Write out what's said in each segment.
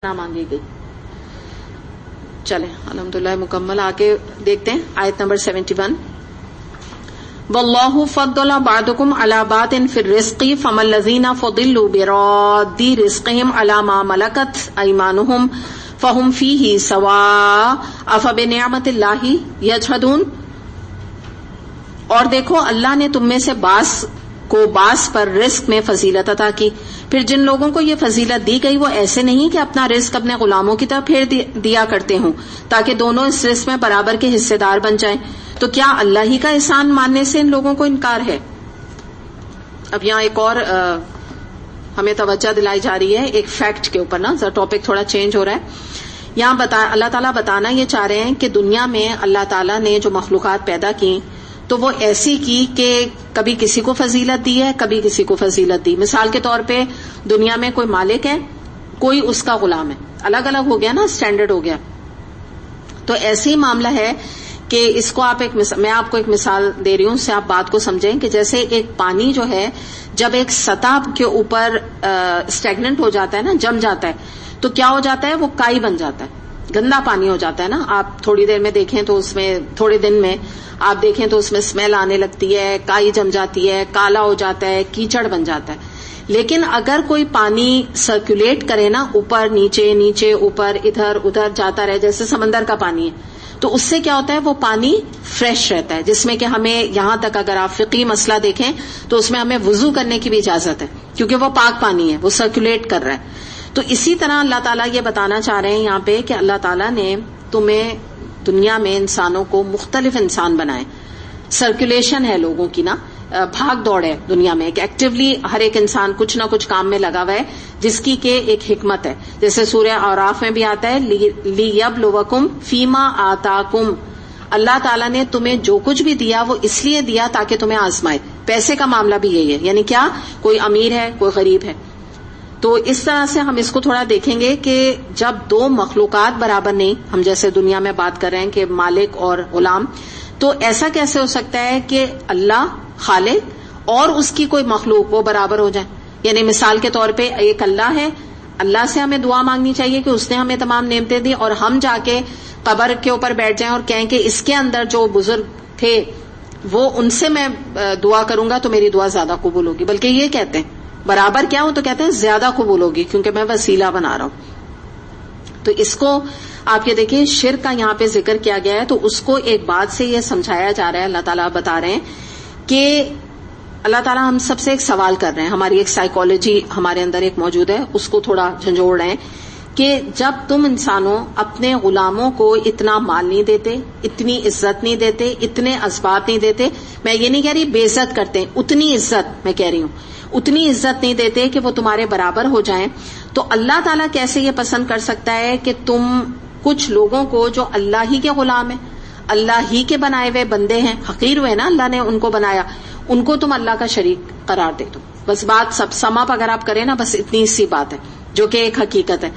نہ مانگی گئی. چلیں الحمدللہ مکمل. آگے دیکھتے ہیں آیت نمبر 71. واللہ فضل بعضکم علی بعض فی الرزق فما الذین فضلوا براد رزقهم علی ما ملکت ایمانهم فهم فیہ سواء افبنعمت اللہ یجحدون. اور دیکھو اللہ نے تم میں سے بعض کو بعض پر رزق میں فضیلت عطا کی. پھر جن لوگوں کو یہ فضیلت دی گئی وہ ایسے نہیں کہ اپنا رزق اپنے غلاموں کی طرف پھیر دیا کرتے ہوں تاکہ دونوں اس رزق میں برابر کے حصے دار بن جائیں. تو کیا اللہ ہی کا احسان ماننے سے ان لوگوں کو انکار ہے؟ اب یہاں ایک اور ہمیں توجہ دلائی جا رہی ہے ایک فیکٹ کے اوپر. نا ٹاپک تھوڑا چینج ہو رہا ہے. یہاں اللہ تعالیٰ بتانا یہ چاہ رہے ہیں کہ دنیا میں اللہ تعالیٰ نے جو مخلوقات پیدا کی تو وہ ایسی کی کہ کبھی کسی کو فضیلت دی ہے کبھی کسی کو فضیلت دی. مثال کے طور پہ دنیا میں کوئی مالک ہے کوئی اس کا غلام ہے. الگ الگ ہو گیا نا, اسٹینڈرڈ ہو گیا. تو ایسے ہی معاملہ ہے کہ اس کو آپ میں آپ کو ایک مثال دے رہی ہوں, اس سے آپ بات کو سمجھیں کہ جیسے ایک پانی جو ہے جب ایک سطح کے اوپر اسٹیگننٹ ہو جاتا ہے نا, جم جاتا ہے, تو کیا ہو جاتا ہے, وہ کائی بن جاتا ہے, گندا پانی ہو جاتا ہے نا. آپ تھوڑی دیر میں دیکھیں تو اس میں تھوڑے دن میں آپ دیکھیں تو اس میں اسمیل آنے لگتی ہے, کائی جم جاتی ہے, کالا ہو جاتا ہے, کیچڑ بن جاتا ہے. لیکن اگر کوئی پانی سرکولیٹ کرے نا, اوپر نیچے نیچے اوپر ادھر ادھر جاتا رہے, جیسے سمندر کا پانی ہے, تو اس سے کیا ہوتا ہے, وہ پانی فریش رہتا ہے, جس میں کہ ہمیں یہاں تک اگر آپ فقہی مسئلہ دیکھیں تو اس میں ہمیں وضو کرنے کی بھی اجازت ہے کیونکہ وہ پاک پانی ہے, وہ سرکولیٹ کر رہا ہے. تو اسی طرح اللہ تعالیٰ یہ بتانا چاہ رہے ہیں یہاں پہ کہ اللہ تعالیٰ نے تمہیں دنیا میں انسانوں کو مختلف انسان بنائے. سرکولیشن ہے لوگوں کی نا, بھاگ دوڑ ہے دنیا میں, ایک ایکٹیولی ہر ایک انسان کچھ نہ کچھ کام میں لگا ہوا ہے جس کی کہ ایک حکمت ہے. جیسے سورہ اعراف میں بھی آتا ہے لیبلوکم فیما آتاکم. اللہ تعالیٰ نے تمہیں جو کچھ بھی دیا وہ اس لیے دیا تاکہ تمہیں آزمائے. پیسے کا معاملہ بھی یہی ہے, یعنی کیا کوئی امیر ہے کوئی غریب ہے. تو اس طرح سے ہم اس کو تھوڑا دیکھیں گے کہ جب دو مخلوقات برابر نہیں, ہم جیسے دنیا میں بات کر رہے ہیں کہ مالک اور غلام, تو ایسا کیسے ہو سکتا ہے کہ اللہ خالق اور اس کی کوئی مخلوق وہ برابر ہو جائیں. یعنی مثال کے طور پہ ایک اللہ ہے, اللہ سے ہمیں دعا مانگنی چاہیے کہ اس نے ہمیں تمام نعمتیں دی, اور ہم جا کے قبر کے اوپر بیٹھ جائیں اور کہیں کہ اس کے اندر جو بزرگ تھے وہ ان سے میں دعا کروں گا تو میری دعا زیادہ قبول ہوگی. بلکہ یہ کہتے ہیں برابر کیا ہو تو کہتے ہیں زیادہ قبول ہوگی کیونکہ میں وسیلہ بنا رہا ہوں. تو اس کو آپ یہ دیکھیں شرک کا یہاں پہ ذکر کیا گیا ہے, تو اس کو ایک بات سے یہ سمجھایا جا رہا ہے. اللہ تعالیٰ بتا رہے ہیں کہ اللہ تعالیٰ ہم سب سے ایک سوال کر رہے ہیں, ہماری ایک سائیکالوجی ہمارے اندر ایک موجود ہے, اس کو تھوڑا جھنجھوڑ رہے ہیں کہ جب تم انسانوں اپنے غلاموں کو اتنا مال نہیں دیتے, اتنی عزت نہیں دیتے, اتنے اسباب نہیں دیتے, میں یہ نہیں کہہ رہی بے عزت کرتے ہیں, اتنی عزت میں کہہ رہی ہوں, اتنی عزت نہیں دیتے کہ وہ تمہارے برابر ہو جائیں, تو اللہ تعالیٰ کیسے یہ پسند کر سکتا ہے کہ تم کچھ لوگوں کو جو اللہ ہی کے غلام ہیں, اللہ ہی کے بنائے ہوئے بندے ہیں, حقیر ہوئے نا, اللہ نے ان کو بنایا, ان کو تم اللہ کا شریک قرار دے دو. بس بات سب سم اپ اگر آپ کریں نا, بس اتنی سی بات ہے جو کہ ایک حقیقت ہے.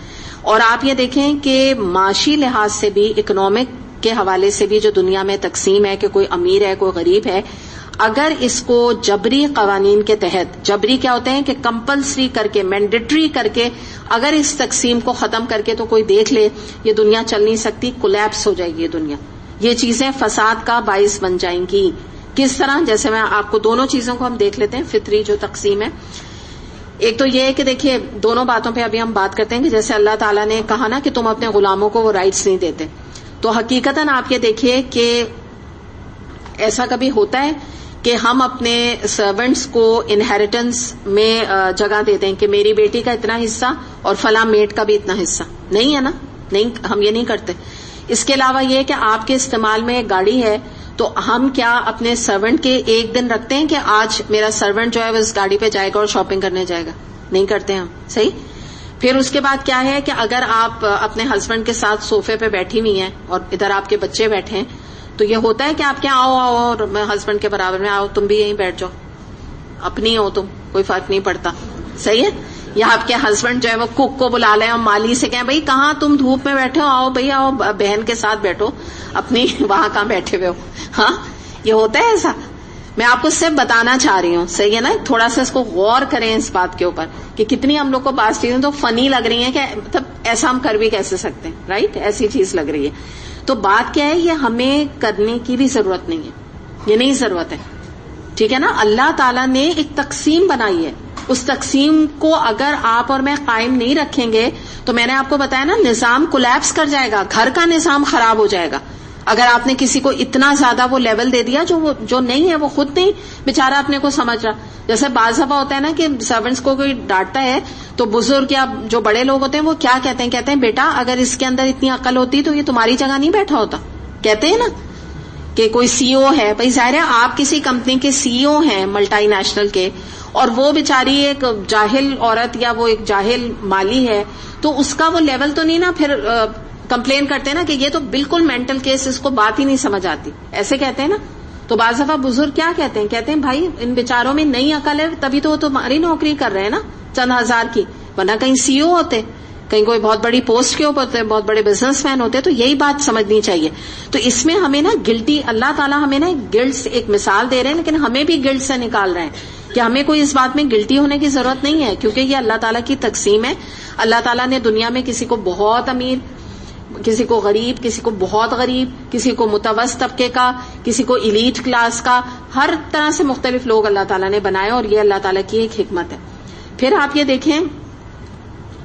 اور آپ یہ دیکھیں کہ معاشی لحاظ سے بھی, اکنامک کے حوالے سے بھی جو دنیا میں تقسیم ہے کہ کوئی امیر ہے کوئی غریب ہے, اگر اس کو جبری قوانین کے تحت, جبری کیا ہوتے ہیں کہ کمپلسری کر کے, مینڈیٹری کر کے, اگر اس تقسیم کو ختم کر کے تو کوئی دیکھ لے, یہ دنیا چل نہیں سکتی, کولیپس ہو جائے گی یہ دنیا. یہ چیزیں فساد کا باعث بن جائیں گی. کس طرح, جیسے میں آپ کو دونوں چیزوں کو ہم دیکھ لیتے ہیں. فطری جو تقسیم ہے, ایک تو یہ ہے کہ دیکھیے دونوں باتوں پہ ابھی ہم بات کرتے ہیں کہ جیسے اللہ تعالیٰ نے کہا نا کہ تم اپنے غلاموں کو وہ رائٹس نہیں دیتے, تو حقیقتاً آپ یہ دیکھیے کہ ایسا کبھی ہوتا ہے کہ ہم اپنے سرونٹس کو انہیریٹنس میں جگہ دیتے ہیں کہ میری بیٹی کا اتنا حصہ اور فلاں میٹ کا بھی اتنا حصہ. نہیں ہے نا, نہیں, ہم یہ نہیں کرتے. اس کے علاوہ یہ کہ آپ کے استعمال میں ایک گاڑی ہے, تو ہم کیا اپنے سرونٹ کے ایک دن رکھتے ہیں کہ آج میرا سرونٹ جو ہے وہ اس گاڑی پہ جائے گا اور شاپنگ کرنے جائے گا؟ نہیں کرتے ہم, صحیح. پھر اس کے بعد کیا ہے کہ اگر آپ اپنے ہسبینڈ کے ساتھ صوفے پہ بیٹھی ہوئی ہیں اور ادھر آپ کے بچے بیٹھے ہیں, تو یہ ہوتا ہے کہ آپ کیا آؤ اور میں ہسبینڈ کے برابر میں آؤ, تم بھی یہیں بیٹھ جاؤ, اپنی ہو تم, کوئی فرق نہیں پڑتا, صحیح ہے. یا آپ کے ہسبینڈ جو ہے وہ کک کو بلا لیں اور مالی سے کہیں بھائی کہاں تم دھوپ میں بیٹھے ہو, آؤ بھائی آؤ, بہن کے ساتھ بیٹھو, اپنی وہاں کہاں بیٹھے ہوئے ہو. ہاں, یہ ہوتا ہے ایسا. میں آپ کو صرف بتانا چاہ رہی ہوں, صحیح ہے نا, تھوڑا سا اس کو غور کریں اس بات کے اوپر کہ کتنی ہم لوگ کو بعض چیزیں تو فنی لگ رہی ہیں کہ مطلب ایسا ہم کر بھی کیسے سکتے ہیں, رائٹ, ایسی چیز لگ رہی ہے. تو بات کیا ہے, یہ ہمیں کرنے کی بھی ضرورت نہیں ہے, یہ نہیں ضرورت ہے, ٹھیک ہے نا. اللہ تعالیٰ نے ایک تقسیم بنائی ہے, اس تقسیم کو اگر آپ اور میں قائم نہیں رکھیں گے تو میں نے آپ کو بتایا نا, نظام کولیپس کر جائے گا, گھر کا نظام خراب ہو جائے گا. اگر آپ نے کسی کو اتنا زیادہ وہ لیول دے دیا جو نہیں ہے, وہ خود نہیں بیچارہ اپنے کو سمجھ رہا. جیسے بعض دفعہ ہوتا ہے نا کہ سرونٹس کو کوئی ڈانٹتا ہے تو بزرگ یا جو بڑے لوگ ہوتے ہیں وہ کیا کہتے ہیں بیٹا اگر اس کے اندر اتنی عقل ہوتی تو یہ تمہاری جگہ نہیں بیٹھا ہوتا. کہتے ہیں نا کہ کوئی سی او ہے, بھائی ظاہر ہے آپ کسی کمپنی کے سی او ہیں ملٹی نیشنل کے, اور وہ بیچاری ایک جاہل عورت یا وہ ایک جاہل مالی ہے, تو اس کا وہ لیول تو نہیں نا. پھر کمپلین کرتے ہیں نا کہ یہ تو بالکل مینٹل کیس, اس کو بات ہی نہیں سمجھ آتی, ایسے کہتے ہیں نا. تو بعض دفعہ بزرگ کیا کہتے ہیں بھائی ان بیچاروں میں نئی عقل ہے, تبھی تو وہ تمہاری نوکری کر رہے ہیں نا چند ہزار کی, ورنہ کہیں سی او ہوتے, کہیں کوئی بہت بڑی پوسٹ کے اوپر ہوتے, بہت بڑے بزنس مین ہوتے. تو یہی بات سمجھنی چاہیے. تو اس میں ہمیں نا گلٹی, اللہ تعالیٰ ہمیں نا گلٹ سے ایک مثال دے رہے ہیں, لیکن ہمیں بھی گلٹ سے نکال رہے ہیں کہ ہمیں کوئی اس بات میں گلٹی ہونے کی ضرورت نہیں ہے, کیونکہ یہ اللہ تعالیٰ کی تقسیم ہے. اللہ تعالیٰ نے دنیا میں کسی کو بہت امیر, کسی کو غریب, کسی کو بہت غریب, کسی کو متوسط طبقے کا, کسی کو ایلیٹ کلاس کا, ہر طرح سے مختلف لوگ اللہ تعالیٰ نے بنائے, اور یہ اللہ تعالیٰ کی ایک حکمت ہے. پھر آپ یہ دیکھیں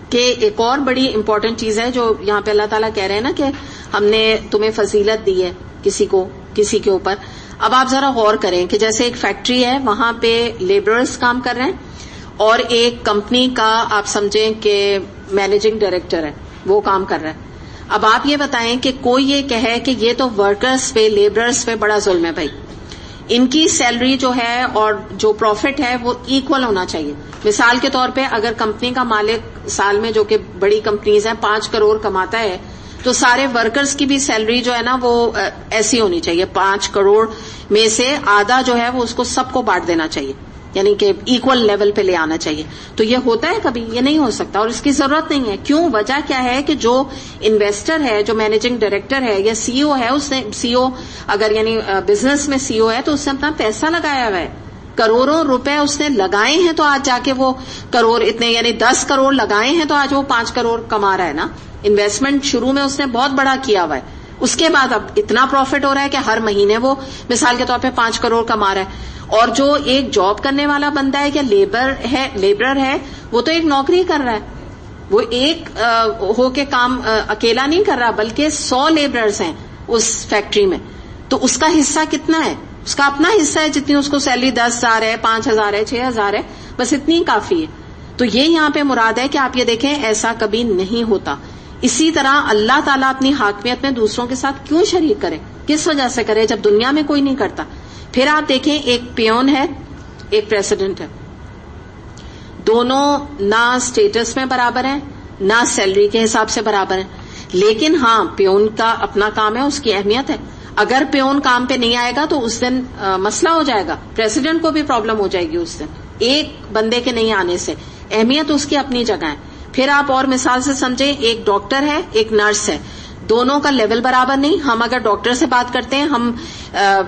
کہ ایک اور بڑی امپورٹنٹ چیز ہے جو یہاں پہ اللہ تعالیٰ کہہ رہے ہیں نا کہ ہم نے تمہیں فضیلت دی ہے کسی کو کسی کے اوپر. اب آپ ذرا غور کریں کہ جیسے ایک فیکٹری ہے, وہاں پہ لیبررز کام کر رہے ہیں, اور ایک کمپنی کا آپ سمجھیں کہ مینیجنگ ڈائریکٹر ہے, وہ کام کر رہا ہے. اب آپ یہ بتائیں کہ کوئی یہ کہے کہ یہ تو ورکرز پہ, لیبررز پہ بڑا ظلم ہے. بھائی ان کی سیلری جو ہے اور جو پروفٹ ہے وہ ایکول ہونا چاہیے. مثال کے طور پہ اگر کمپنی کا مالک سال میں, جو کہ بڑی کمپنیز ہیں, 5 کروڑ کماتا ہے, تو سارے ورکرز کی بھی سیلری جو ہے نا وہ ایسی ہونی چاہیے, 5 کروڑ میں سے آدھا جو ہے وہ اس کو سب کو بانٹ دینا چاہیے, یعنی کہ ایکول لیول پہ لے آنا چاہیے. تو یہ ہوتا ہے کبھی؟ یہ نہیں ہو سکتا, اور اس کی ضرورت نہیں ہے. کیوں؟ وجہ کیا ہے کہ جو انویسٹر ہے, جو مینیجنگ ڈائریکٹر ہے یا سی او ہے, اس نے سی او اگر یعنی بزنس میں سی او ہے تو اس نے اپنا پیسہ لگایا ہوا ہے, کروڑوں روپے اس نے لگائے ہیں, تو آج جا کے وہ کروڑ اتنے یعنی 10 کروڑ لگائے ہیں تو آج وہ 5 کروڑ کما رہا ہے نا. انویسٹمنٹ شروع میں اس نے بہت بڑا کیا ہوا ہے, اس کے بعد اب اتنا پروفٹ ہو رہا ہے کہ ہر مہینے وہ مثال کے طور پہ 5 کروڑ کما رہا ہے. اور جو ایک جاب کرنے والا بندہ ہے یا لیبرر ہے, وہ تو ایک نوکری کر رہا ہے, وہ ایک ہو کے کام اکیلا نہیں کر رہا, بلکہ 100 لیبررز ہیں اس فیکٹری میں. تو اس کا حصہ کتنا ہے؟ اس کا اپنا حصہ ہے, جتنی اس کو سیلری 10,000 ہے, 5,000 ہے, 6,000 ہے, بس اتنی ہی کافی ہے. تو یہ یہاں پہ مراد ہے کہ آپ یہ دیکھیں ایسا کبھی نہیں ہوتا. اسی طرح اللہ تعالیٰ اپنی حاکمیت میں دوسروں کے ساتھ کیوں شریک کرے, کس وجہ سے کرے جب دنیا میں کوئی نہیں کرتا. پھر آپ دیکھیں ایک پیون ہے, ایک پریزیڈنٹ ہے, دونوں نہ اسٹیٹس میں برابر ہیں, نہ سیلری کے حساب سے برابر ہیں, لیکن ہاں پیون کا اپنا کام ہے, اس کی اہمیت ہے. اگر پیون کام پہ نہیں آئے گا تو اس دن مسئلہ ہو جائے گا, پریزیڈنٹ کو بھی پرابلم ہو جائے گی اس دن, ایک بندے کے نہیں آنے سے. اہمیت اس کی اپنی جگہ ہے. پھر آپ اور مثال سے سمجھیں, ایک ڈاکٹر ہے, ایک نرس ہے, دونوں کا لیول برابر نہیں. ہم اگر ڈاکٹر سے بات کرتے ہیں ہم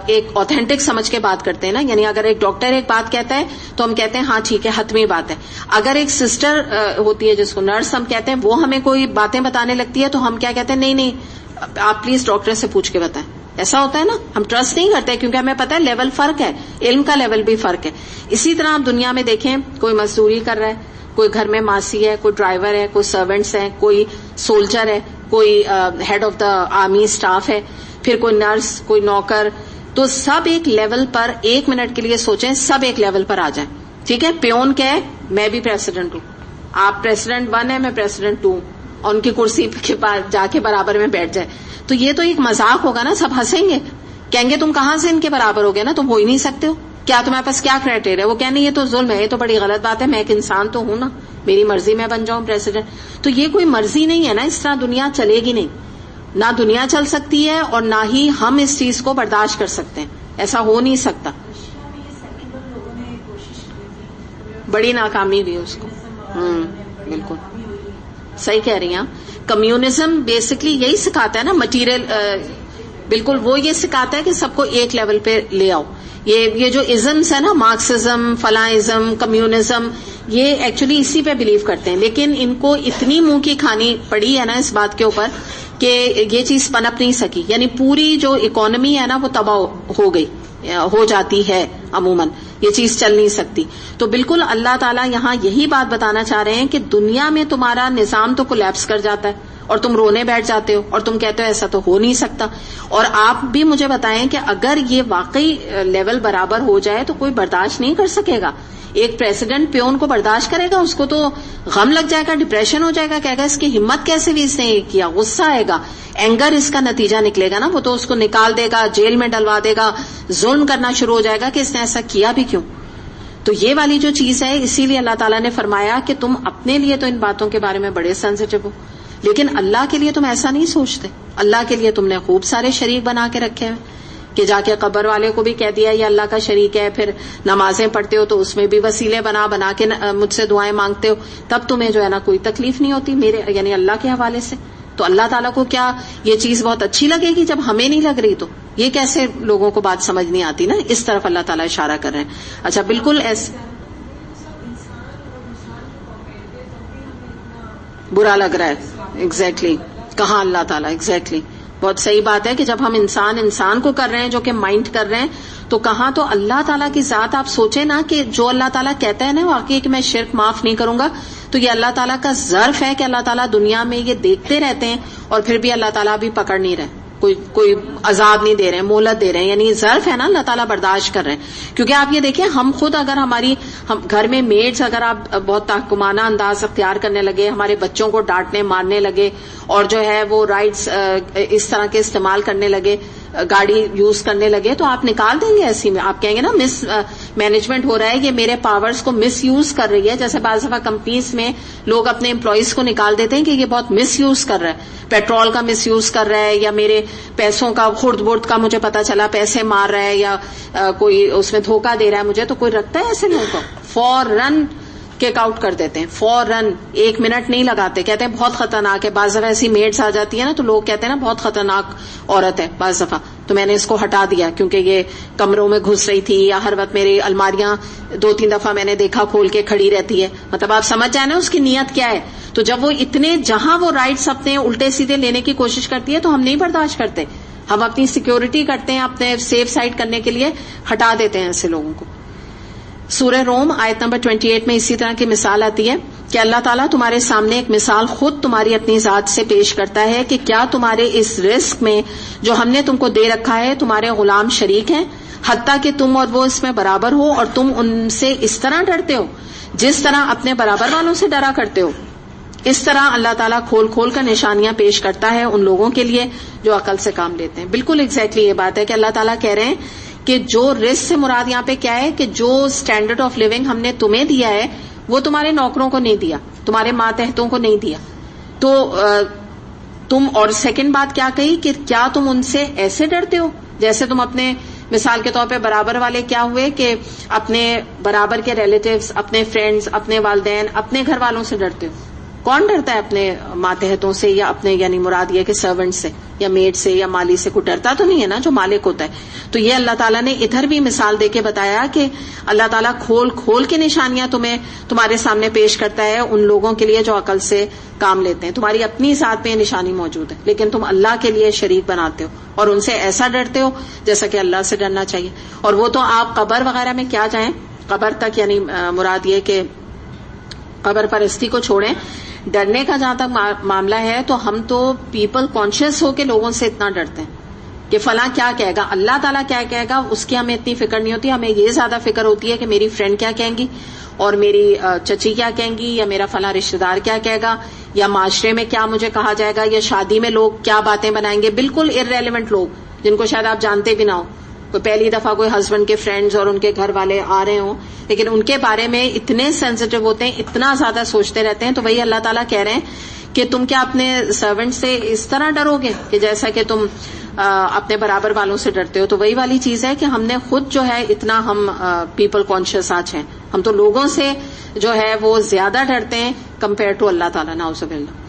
ایک اوتھینٹک سمجھ کے بات کرتے ہیں نا, یعنی اگر ایک ڈاکٹر ایک بات کہتا ہے تو ہم کہتے ہیں ہاں ٹھیک ہے, حتمی بات ہے. اگر ایک سسٹر ہوتی ہے جس کو نرس ہم کہتے ہیں, وہ ہمیں کوئی باتیں بتانے لگتی ہے تو ہم کیا کہتے ہیں, نہیں آپ پلیز ڈاکٹر سے پوچھ کے بتائیں. ایسا ہوتا ہے نا, ہم ٹرسٹ نہیں کرتے کیونکہ ہمیں پتا ہے لیول فرق ہے, علم کا لیول بھی فرق ہے. اسی طرح آپ دنیا میں دیکھیں, کوئی مزدوری کر رہا ہے, کوئی گھر میں ماسی ہے, کوئی ڈرائیور ہے, کوئی سرونٹس ہیں, کوئی سولجر ہے, کوئی head of the army staff ہے, پھر کوئی نرس, کوئی نوکر. تو سب ایک لیول پر, 1 منٹ کے لیے سوچیں, سب ایک لیول پر آ جائیں. ٹھیک ہے, پیون کیا ہے, میں بھی پریزیڈنٹ ہوں, آپ پریزیڈنٹ 1 ہے, میں پریزیڈنٹ 2, اور ان کی کرسی کے پاس جا کے برابر میں بیٹھ جائے تو یہ تو ایک مذاق ہوگا نا, سب ہنسیں گے, کہیں گے تم کہاں سے ان کے برابر ہو گئے نا, تم ہو ہی نہیں سکتے ہو, کیا تمہارے پاس کیا کرائٹیریا. وہ کہنے یہ تو ظلم ہے, یہ تو بڑی غلط بات ہے, میں ایک انسان تو ہوں نا, میری مرضی میں بن جاؤں پریزیڈنٹ. تو یہ کوئی مرضی نہیں ہے نا, اس طرح دنیا چلے گی نہیں, نہ دنیا چل سکتی ہے اور نہ ہی ہم اس چیز کو برداشت کر سکتے ہیں, ایسا ہو نہیں سکتا. بڑی ناکامی بھی اس کو. بالکل صحیح کہہ رہی ہیں آپ. کمیونزم بیسکلی یہی سکھاتا ہے نا, مٹیریل بالکل وہ یہ سکھاتا ہے کہ سب کو ایک لیول پہ لے آؤ. یہ جو ازمس ہے نا، مارکسزم، فلاں ازم، کمیونزم، یہ ایکچولی اسی پہ بلیو کرتے ہیں، لیکن ان کو اتنی منہ کی کھانی پڑی ہے نا اس بات کے اوپر کہ یہ چیز پنپ نہیں سکی. یعنی پوری جو اکانومی ہے نا وہ تباہ ہو جاتی ہے عموماً، یہ چیز چل نہیں سکتی. تو بالکل اللہ تعالیٰ یہاں یہی بات بتانا چاہ رہے ہیں کہ دنیا میں تمہارا نظام تو کولیپس کر جاتا ہے اور تم رونے بیٹھ جاتے ہو اور تم کہتے ہو ایسا تو ہو نہیں سکتا. اور آپ بھی مجھے بتائیں کہ اگر یہ واقعی لیول برابر ہو جائے تو کوئی برداشت نہیں کر سکے گا. ایک پریزیڈنٹ پیون کو برداشت کرے گا؟ اس کو تو غم لگ جائے گا، ڈپریشن ہو جائے گا، کہے گا اس کی ہمت کیسے بھی اس نے یہ کیا، غصہ آئے گا، اینگر اس کا نتیجہ نکلے گا نا. وہ تو اس کو نکال دے گا، جیل میں ڈلوا دے گا، ظلم کرنا شروع ہو جائے گا کہ اس نے ایسا کیا بھی کیوں. تو یہ والی جو چیز ہے، اسی لیے اللہ تعالیٰ نے فرمایا کہ تم اپنے لیے تو ان باتوں کے بارے میں بڑے سینسیٹیو ہو، لیکن اللہ کے لیے تم ایسا نہیں سوچتے. اللہ کے لیے تم نے خوب سارے شریک بنا کے رکھے ہیں کہ جا کے قبر والے کو بھی کہہ دیا یہ اللہ کا شریک ہے. پھر نمازیں پڑھتے ہو تو اس میں بھی وسیلے بنا کے مجھ سے دعائیں مانگتے ہو، تب تمہیں جو ہے نا کوئی تکلیف نہیں ہوتی میرے یعنی اللہ کے حوالے سے. تو اللہ تعالیٰ کو کیا یہ چیز بہت اچھی لگے گی جب ہمیں نہیں لگ رہی؟ تو یہ کیسے لوگوں کو بات سمجھ نہیں آتی نا. اس طرف اللہ تعالیٰ اشارہ کر رہے ہیں. اچھا بالکل ایسے برا لگ رہا ہے. ایگزیکٹلی کہاں اللہ تعالیٰ، ایگزیکٹلی بہت صحیح بات ہے کہ جب ہم انسان کو کر رہے ہیں جو کہ مائنڈ کر رہے ہیں، تو کہاں تو اللہ تعالیٰ کی ذات. آپ سوچیں نا کہ جو اللہ تعالیٰ کہتا ہے نا واقعی کہ میں شرک معاف نہیں کروں گا، تو یہ اللہ تعالیٰ کا ظرف ہے کہ اللہ تعالیٰ دنیا میں یہ دیکھتے رہتے ہیں اور پھر بھی اللہ تعالیٰ بھی پکڑ نہیں رہے، کوئی عذاب نہیں دے رہے ہیں، مہلت دے رہے ہیں. یعنی ظرف ہے نا، اللہ تعالیٰ برداشت کر رہے ہیں. کیونکہ آپ یہ دیکھیں، ہم خود اگر ہم گھر میں میڈز اگر آپ بہت تحکمانہ انداز اختیار کرنے لگے، ہمارے بچوں کو ڈانٹنے مارنے لگے اور جو ہے وہ رائٹس اس طرح کے استعمال کرنے لگے، گاڑی یوز کرنے لگے، تو آپ نکال دیں گے ایسی میں. آپ کہیں گے نا مس مینجمنٹ ہو رہا ہے، یہ میرے پاورز کو مس یوز کر رہی ہے. جیسے بعض دفعہ کمپنیز میں لوگ اپنے امپلائیز کو نکال دیتے ہیں کہ یہ بہت مس یوز کر رہا ہے، پیٹرول کا مس یوز کر رہا ہے، یا میرے پیسوں کا خرد برد کا مجھے پتا چلا پیسے مار رہا ہے، یا کوئی اس میں دھوکہ دے رہا ہے مجھے. تو کوئی رکھتا ہے ایسے لوگوں کو؟ فوراً کیک آؤٹ کر دیتے ہیں، فوراً 1 منٹ نہیں لگاتے. کہتے ہیں بہت خطرناک ہے. بعض دفعہ ایسی میڈس آ جاتی ہے نا تو لوگ کہتے ہیں نا بہت خطرناک عورت ہے بعض دفعہ، تو میں نے اس کو ہٹا دیا کیونکہ یہ کمروں میں گھس رہی تھی، یا ہر وقت میری الماریاں 2-3 دفعہ میں نے دیکھا کھول کے کھڑی رہتی ہے. مطلب آپ سمجھ جائیں نا اس کی نیت کیا ہے. تو جب وہ اتنے جہاں وہ رائٹس اپنے الٹے سیدھے لینے کی کوشش کرتی ہے تو ہم نہیں برداشت کرتے. ہم اپنی سیکیورٹی کرتے ہیں، اپنے سیف سائڈ کرنے کے لیے ہٹا دیتے ہیں ایسے لوگوں کو. سورہ روم آیت نمبر 28 میں اسی طرح کی مثال آتی ہے کہ اللہ تعالیٰ تمہارے سامنے ایک مثال خود تمہاری اپنی ذات سے پیش کرتا ہے کہ کیا تمہارے اس رزق میں جو ہم نے تم کو دے رکھا ہے تمہارے غلام شریک ہیں، حتیٰ کہ تم اور وہ اس میں برابر ہو، اور تم ان سے اس طرح ڈرتے ہو جس طرح اپنے برابر والوں سے ڈرا کرتے ہو. اس طرح اللہ تعالیٰ کھول کھول کر نشانیاں پیش کرتا ہے ان لوگوں کے لیے جو عقل سے کام لیتے ہیں. بالکل ایگزیکٹلی یہ بات ہے کہ اللہ تعالیٰ کہہ رہے ہیں کہ جو رزق سے مراد یہاں پہ کیا ہے کہ جو اسٹینڈرڈ آف لیونگ ہم نے تمہیں دیا ہے وہ تمہارے نوکروں کو نہیں دیا، تمہارے ماتحتوں کو نہیں دیا. تو تم اور سیکنڈ بات کیا کہی کہ کیا تم ان سے ایسے ڈرتے ہو جیسے تم اپنے مثال کے طور پہ برابر والے کیا ہوئے کہ اپنے برابر کے ریلیٹیوز، اپنے فرینڈز، اپنے والدین، اپنے گھر والوں سے ڈرتے ہو. کون ڈرتا ہے اپنے ماتحتوں سے یا اپنے یعنی مراد یہ کہ سرونٹ سے یا میڈ سے یا مالی سے؟ کوئی ڈرتا تو نہیں ہے نا جو مالک ہوتا ہے. تو یہ اللہ تعالیٰ نے ادھر بھی مثال دے کے بتایا کہ اللہ تعالیٰ کھول کھول کے نشانیاں تمہارے سامنے پیش کرتا ہے ان لوگوں کے لیے جو عقل سے کام لیتے ہیں. تمہاری اپنی ذات میں یہ نشانی موجود ہے لیکن تم اللہ کے لیے شریک بناتے ہو اور ان سے ایسا ڈرتے ہو جیسا کہ اللہ سے ڈرنا چاہیے. اور وہ تو آپ قبر وغیرہ میں کیا جائیں، قبر تک یعنی مراد یہ کہ قبر پرستی کو چھوڑیں. ڈرنے کا جہاں تک معاملہ ہے تو ہم تو پیپل کانشیس ہو کے لوگوں سے اتنا ڈرتے ہیں کہ فلاں کیا کہے گا، اللہ تعالیٰ کیا کہے گا، اس کی ہمیں اتنی فکر نہیں ہوتی. ہمیں یہ زیادہ فکر ہوتی ہے کہ میری فرینڈ کیا کہیں گی، اور میری چچی کیا کہیں گی، یا میرا فلاں رشتہ دار کیا کہے گا، یا معاشرے میں کیا مجھے کہا جائے گا، یا شادی میں لوگ کیا باتیں بنائیں گے. بالکل ارریلیونٹ لوگ جن کو شاید آپ جانتے بھی نہ ہو، کوئی پہلی دفعہ کوئی ہسبینڈ کے فرینڈز اور ان کے گھر والے آ رہے ہوں، لیکن ان کے بارے میں اتنے سینسیٹیو ہوتے ہیں، اتنا زیادہ سوچتے رہتے ہیں. تو وہی اللہ تعالیٰ کہہ رہے ہیں کہ تم کیا اپنے سرونٹ سے اس طرح ڈرو گے کہ جیسا کہ تم اپنے برابر والوں سے ڈرتے ہو. تو وہی والی چیز ہے کہ ہم نے خود جو ہے اتنا ہم پیپل کانشیس آج ہیں، ہم تو لوگوں سے جو ہے وہ زیادہ ڈرتے ہیں کمپیئر ٹو اللہ تعالیٰ. نعوذ باللہ.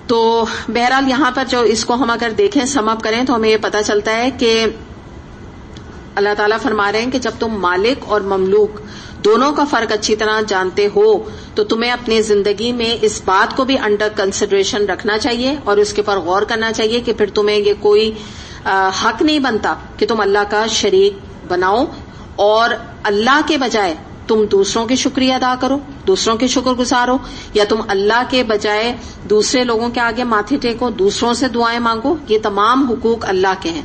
تو بہرحال یہاں پر جو اس کو ہم اگر دیکھیں سم اپ کریں تو ہمیں یہ پتہ چلتا ہے کہ اللہ تعالیٰ فرما رہے ہیں کہ جب تم مالک اور مملوک دونوں کا فرق اچھی طرح جانتے ہو تو تمہیں اپنی زندگی میں اس بات کو بھی انڈر کنسیڈریشن رکھنا چاہیے اور اس کے پر غور کرنا چاہیے کہ پھر تمہیں یہ کوئی حق نہیں بنتا کہ تم اللہ کا شریک بناؤ اور اللہ کے بجائے تم دوسروں کی شکریہ ادا کرو، دوسروں کے شکر گزار ہو، یا تم اللہ کے بجائے دوسرے لوگوں کے آگے ماتھے ٹیکو، دوسروں سے دعائیں مانگو. یہ تمام حقوق اللہ کے ہیں.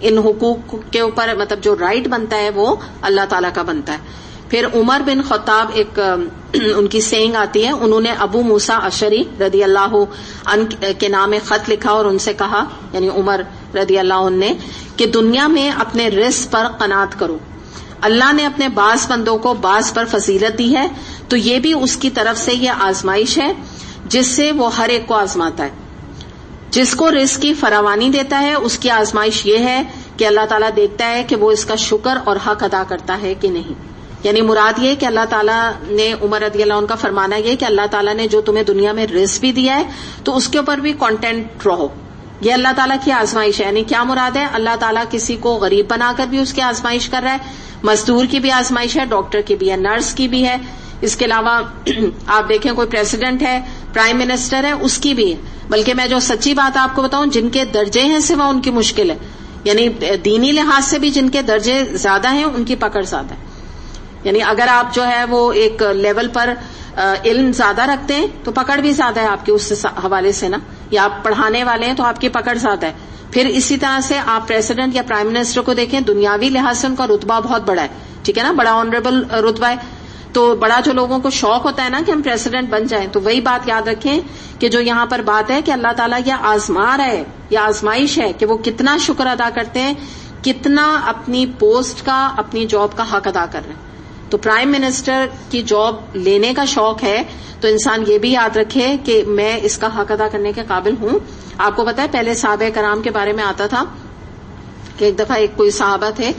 ان حقوق کے اوپر مطلب جو رائٹ بنتا ہے وہ اللہ تعالیٰ کا بنتا ہے. پھر عمر بن خطاب ایک ان کی سینگ آتی ہے، انہوں نے ابو موسیٰ اشعری رضی اللہ عنہ کے نام ایک خط لکھا اور ان سے کہا، یعنی عمر رضی اللہ عنہ نے، کہ دنیا میں اپنے رزق پر قناعت کرو. اللہ نے اپنے بعض بندوں کو بعض پر فضیلت دی ہے تو یہ بھی اس کی طرف سے یہ آزمائش ہے جس سے وہ ہر ایک کو آزماتا ہے. جس کو رزق کی فراوانی دیتا ہے اس کی آزمائش یہ ہے کہ اللہ تعالیٰ دیکھتا ہے کہ وہ اس کا شکر اور حق ادا کرتا ہے کہ نہیں. یعنی مراد یہ کہ اللہ تعالیٰ نے، عمر رضی اللہ عنہ کا فرمانا یہ کہ اللہ تعالیٰ نے جو تمہیں دنیا میں رزق بھی دیا ہے تو اس کے اوپر بھی کانٹینٹ رہو. یہ اللہ تعالیٰ کی آزمائش ہے. یعنی کیا مراد ہے؟ اللہ تعالیٰ کسی کو غریب بنا کر بھی اس کی آزمائش کر رہا ہے، مزدور کی بھی آزمائش ہے، ڈاکٹر کی بھی ہے، نرس کی بھی ہے. اس کے علاوہ آپ دیکھیں کوئی پریزیڈنٹ ہے، پرائم منسٹر ہے، اس کی بھی ہے. بلکہ میں جو سچی بات آپ کو بتاؤں، جن کے درجے ہیں سوا ان کی مشکل ہے. یعنی دینی لحاظ سے بھی جن کے درجے زیادہ ہیں ان کی پکڑ زیادہ ہے. یعنی اگر آپ جو ہے وہ ایک لیول پر علم زیادہ رکھتے ہیں تو پکڑ بھی زیادہ ہے آپ کے اس حوالے سے نا، یا آپ پڑھانے والے ہیں تو آپ کی پکڑ زیادہ ہے. پھر اسی طرح سے آپ پریزیڈنٹ یا پرائم منسٹر کو دیکھیں، دنیاوی لحاظ سے ان کا رتبہ بہت بڑا ہے، ٹھیک ہے نا، بڑا آنریبل رتبہ ہے. تو بڑا جو لوگوں کو شوق ہوتا ہے نا کہ ہم پریزیڈنٹ بن جائیں، تو وہی بات یاد رکھیں کہ جو یہاں پر بات ہے کہ اللہ تعالیٰ یہ آزما رہا ہے، یہ آزمائش ہے کہ وہ کتنا شکر ادا کرتے ہیں، کتنا اپنی پوسٹ کا، اپنی جاب کا حق ادا کر رہے ہیں. تو پرائم منسٹر کی جاب لینے کا شوق ہے تو انسان یہ بھی یاد رکھے کہ میں اس کا حق ادا کرنے کے قابل ہوں. آپ کو پتا ہے پہلے صحابہ کرام کے بارے میں آتا تھا کہ ایک دفعہ ایک کوئی صحابہ تھے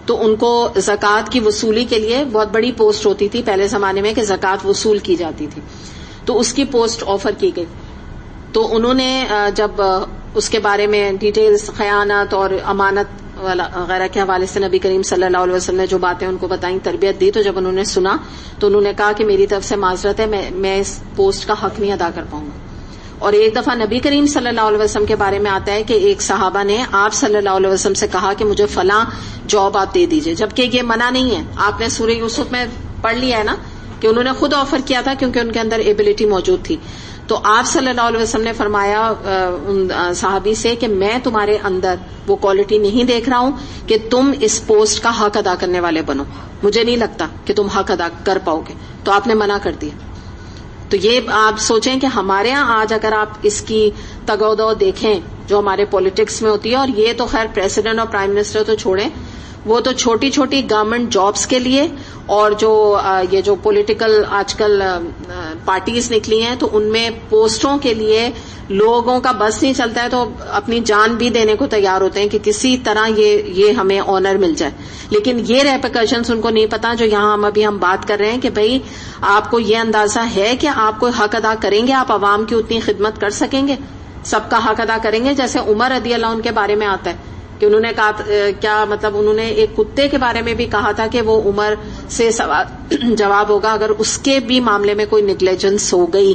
تو ان کو زکوٰۃ کی وصولی کے لیے بہت بڑی پوسٹ ہوتی تھی پہلے زمانے میں کہ زکوٰۃ وصول کی جاتی تھی، تو اس کی پوسٹ آفر کی گئی. تو انہوں نے جب اس کے بارے میں ڈیٹیلز خیانت اور امانت وغیرہ کے حوالے سے نبی کریم صلی اللہ علیہ وسلم نے جو باتیں ان کو بتائیں، تربیت دی، تو جب انہوں نے سنا تو انہوں نے کہا کہ میری طرف سے معذرت ہے، میں اس پوسٹ کا حق نہیں ادا کر پاؤں گا. اور ایک دفعہ نبی کریم صلی اللہ علیہ وسلم کے بارے میں آتا ہے کہ ایک صحابہ نے آپ صلی اللہ علیہ وسلم سے کہا کہ مجھے فلاں جاب آپ دے دیجئے، جبکہ یہ منع نہیں ہے. آپ نے سورہ یوسف میں پڑھ لیا ہے نا کہ انہوں نے خود آفر کیا تھا کیونکہ ان کے اندر ایبلٹی موجود تھی. تو آپ صلی اللہ علیہ وسلم نے فرمایا ان صحابی سے کہ میں تمہارے اندر وہ کوالٹی نہیں دیکھ رہا ہوں کہ تم اس پوسٹ کا حق ادا کرنے والے بنو، مجھے نہیں لگتا کہ تم حق ادا کر پاؤ گے. تو آپ نے منع کر دیا. تو یہ آپ سوچیں کہ ہمارے ہاں آج اگر آپ اس کی تگودو دیکھیں جو ہمارے پولیٹکس میں ہوتی ہے، اور یہ تو خیر پریزیڈنٹ اور پرائم منسٹر تو چھوڑیں، وہ تو چھوٹی چھوٹی گورنمنٹ جابز کے لیے اور جو یہ جو پولیٹیکل آج کل پارٹیز نکلی ہیں تو ان میں پوسٹوں کے لیے لوگوں کا بس نہیں چلتا ہے تو اپنی جان بھی دینے کو تیار ہوتے ہیں کہ کسی طرح یہ ہمیں آنر مل جائے. لیکن یہ ریپیکشنز ان کو نہیں پتا جو یہاں ہم بات کر رہے ہیں کہ بھئی آپ کو یہ اندازہ ہے کہ آپ کوئی حق ادا کریں گے، آپ عوام کی اتنی خدمت کر سکیں گے، سب کا حق ادا کریں گے. جیسے عمر رضی اللہ عنہ کے بارے میں آتا ہے کہ انہوں نے کہا کیا مطلب انہوں نے ایک کتے کے بارے میں بھی کہا تھا کہ وہ عمر سے سوال جواب ہوگا اگر اس کے بھی معاملے میں کوئی نیگلیجنس ہو گئی.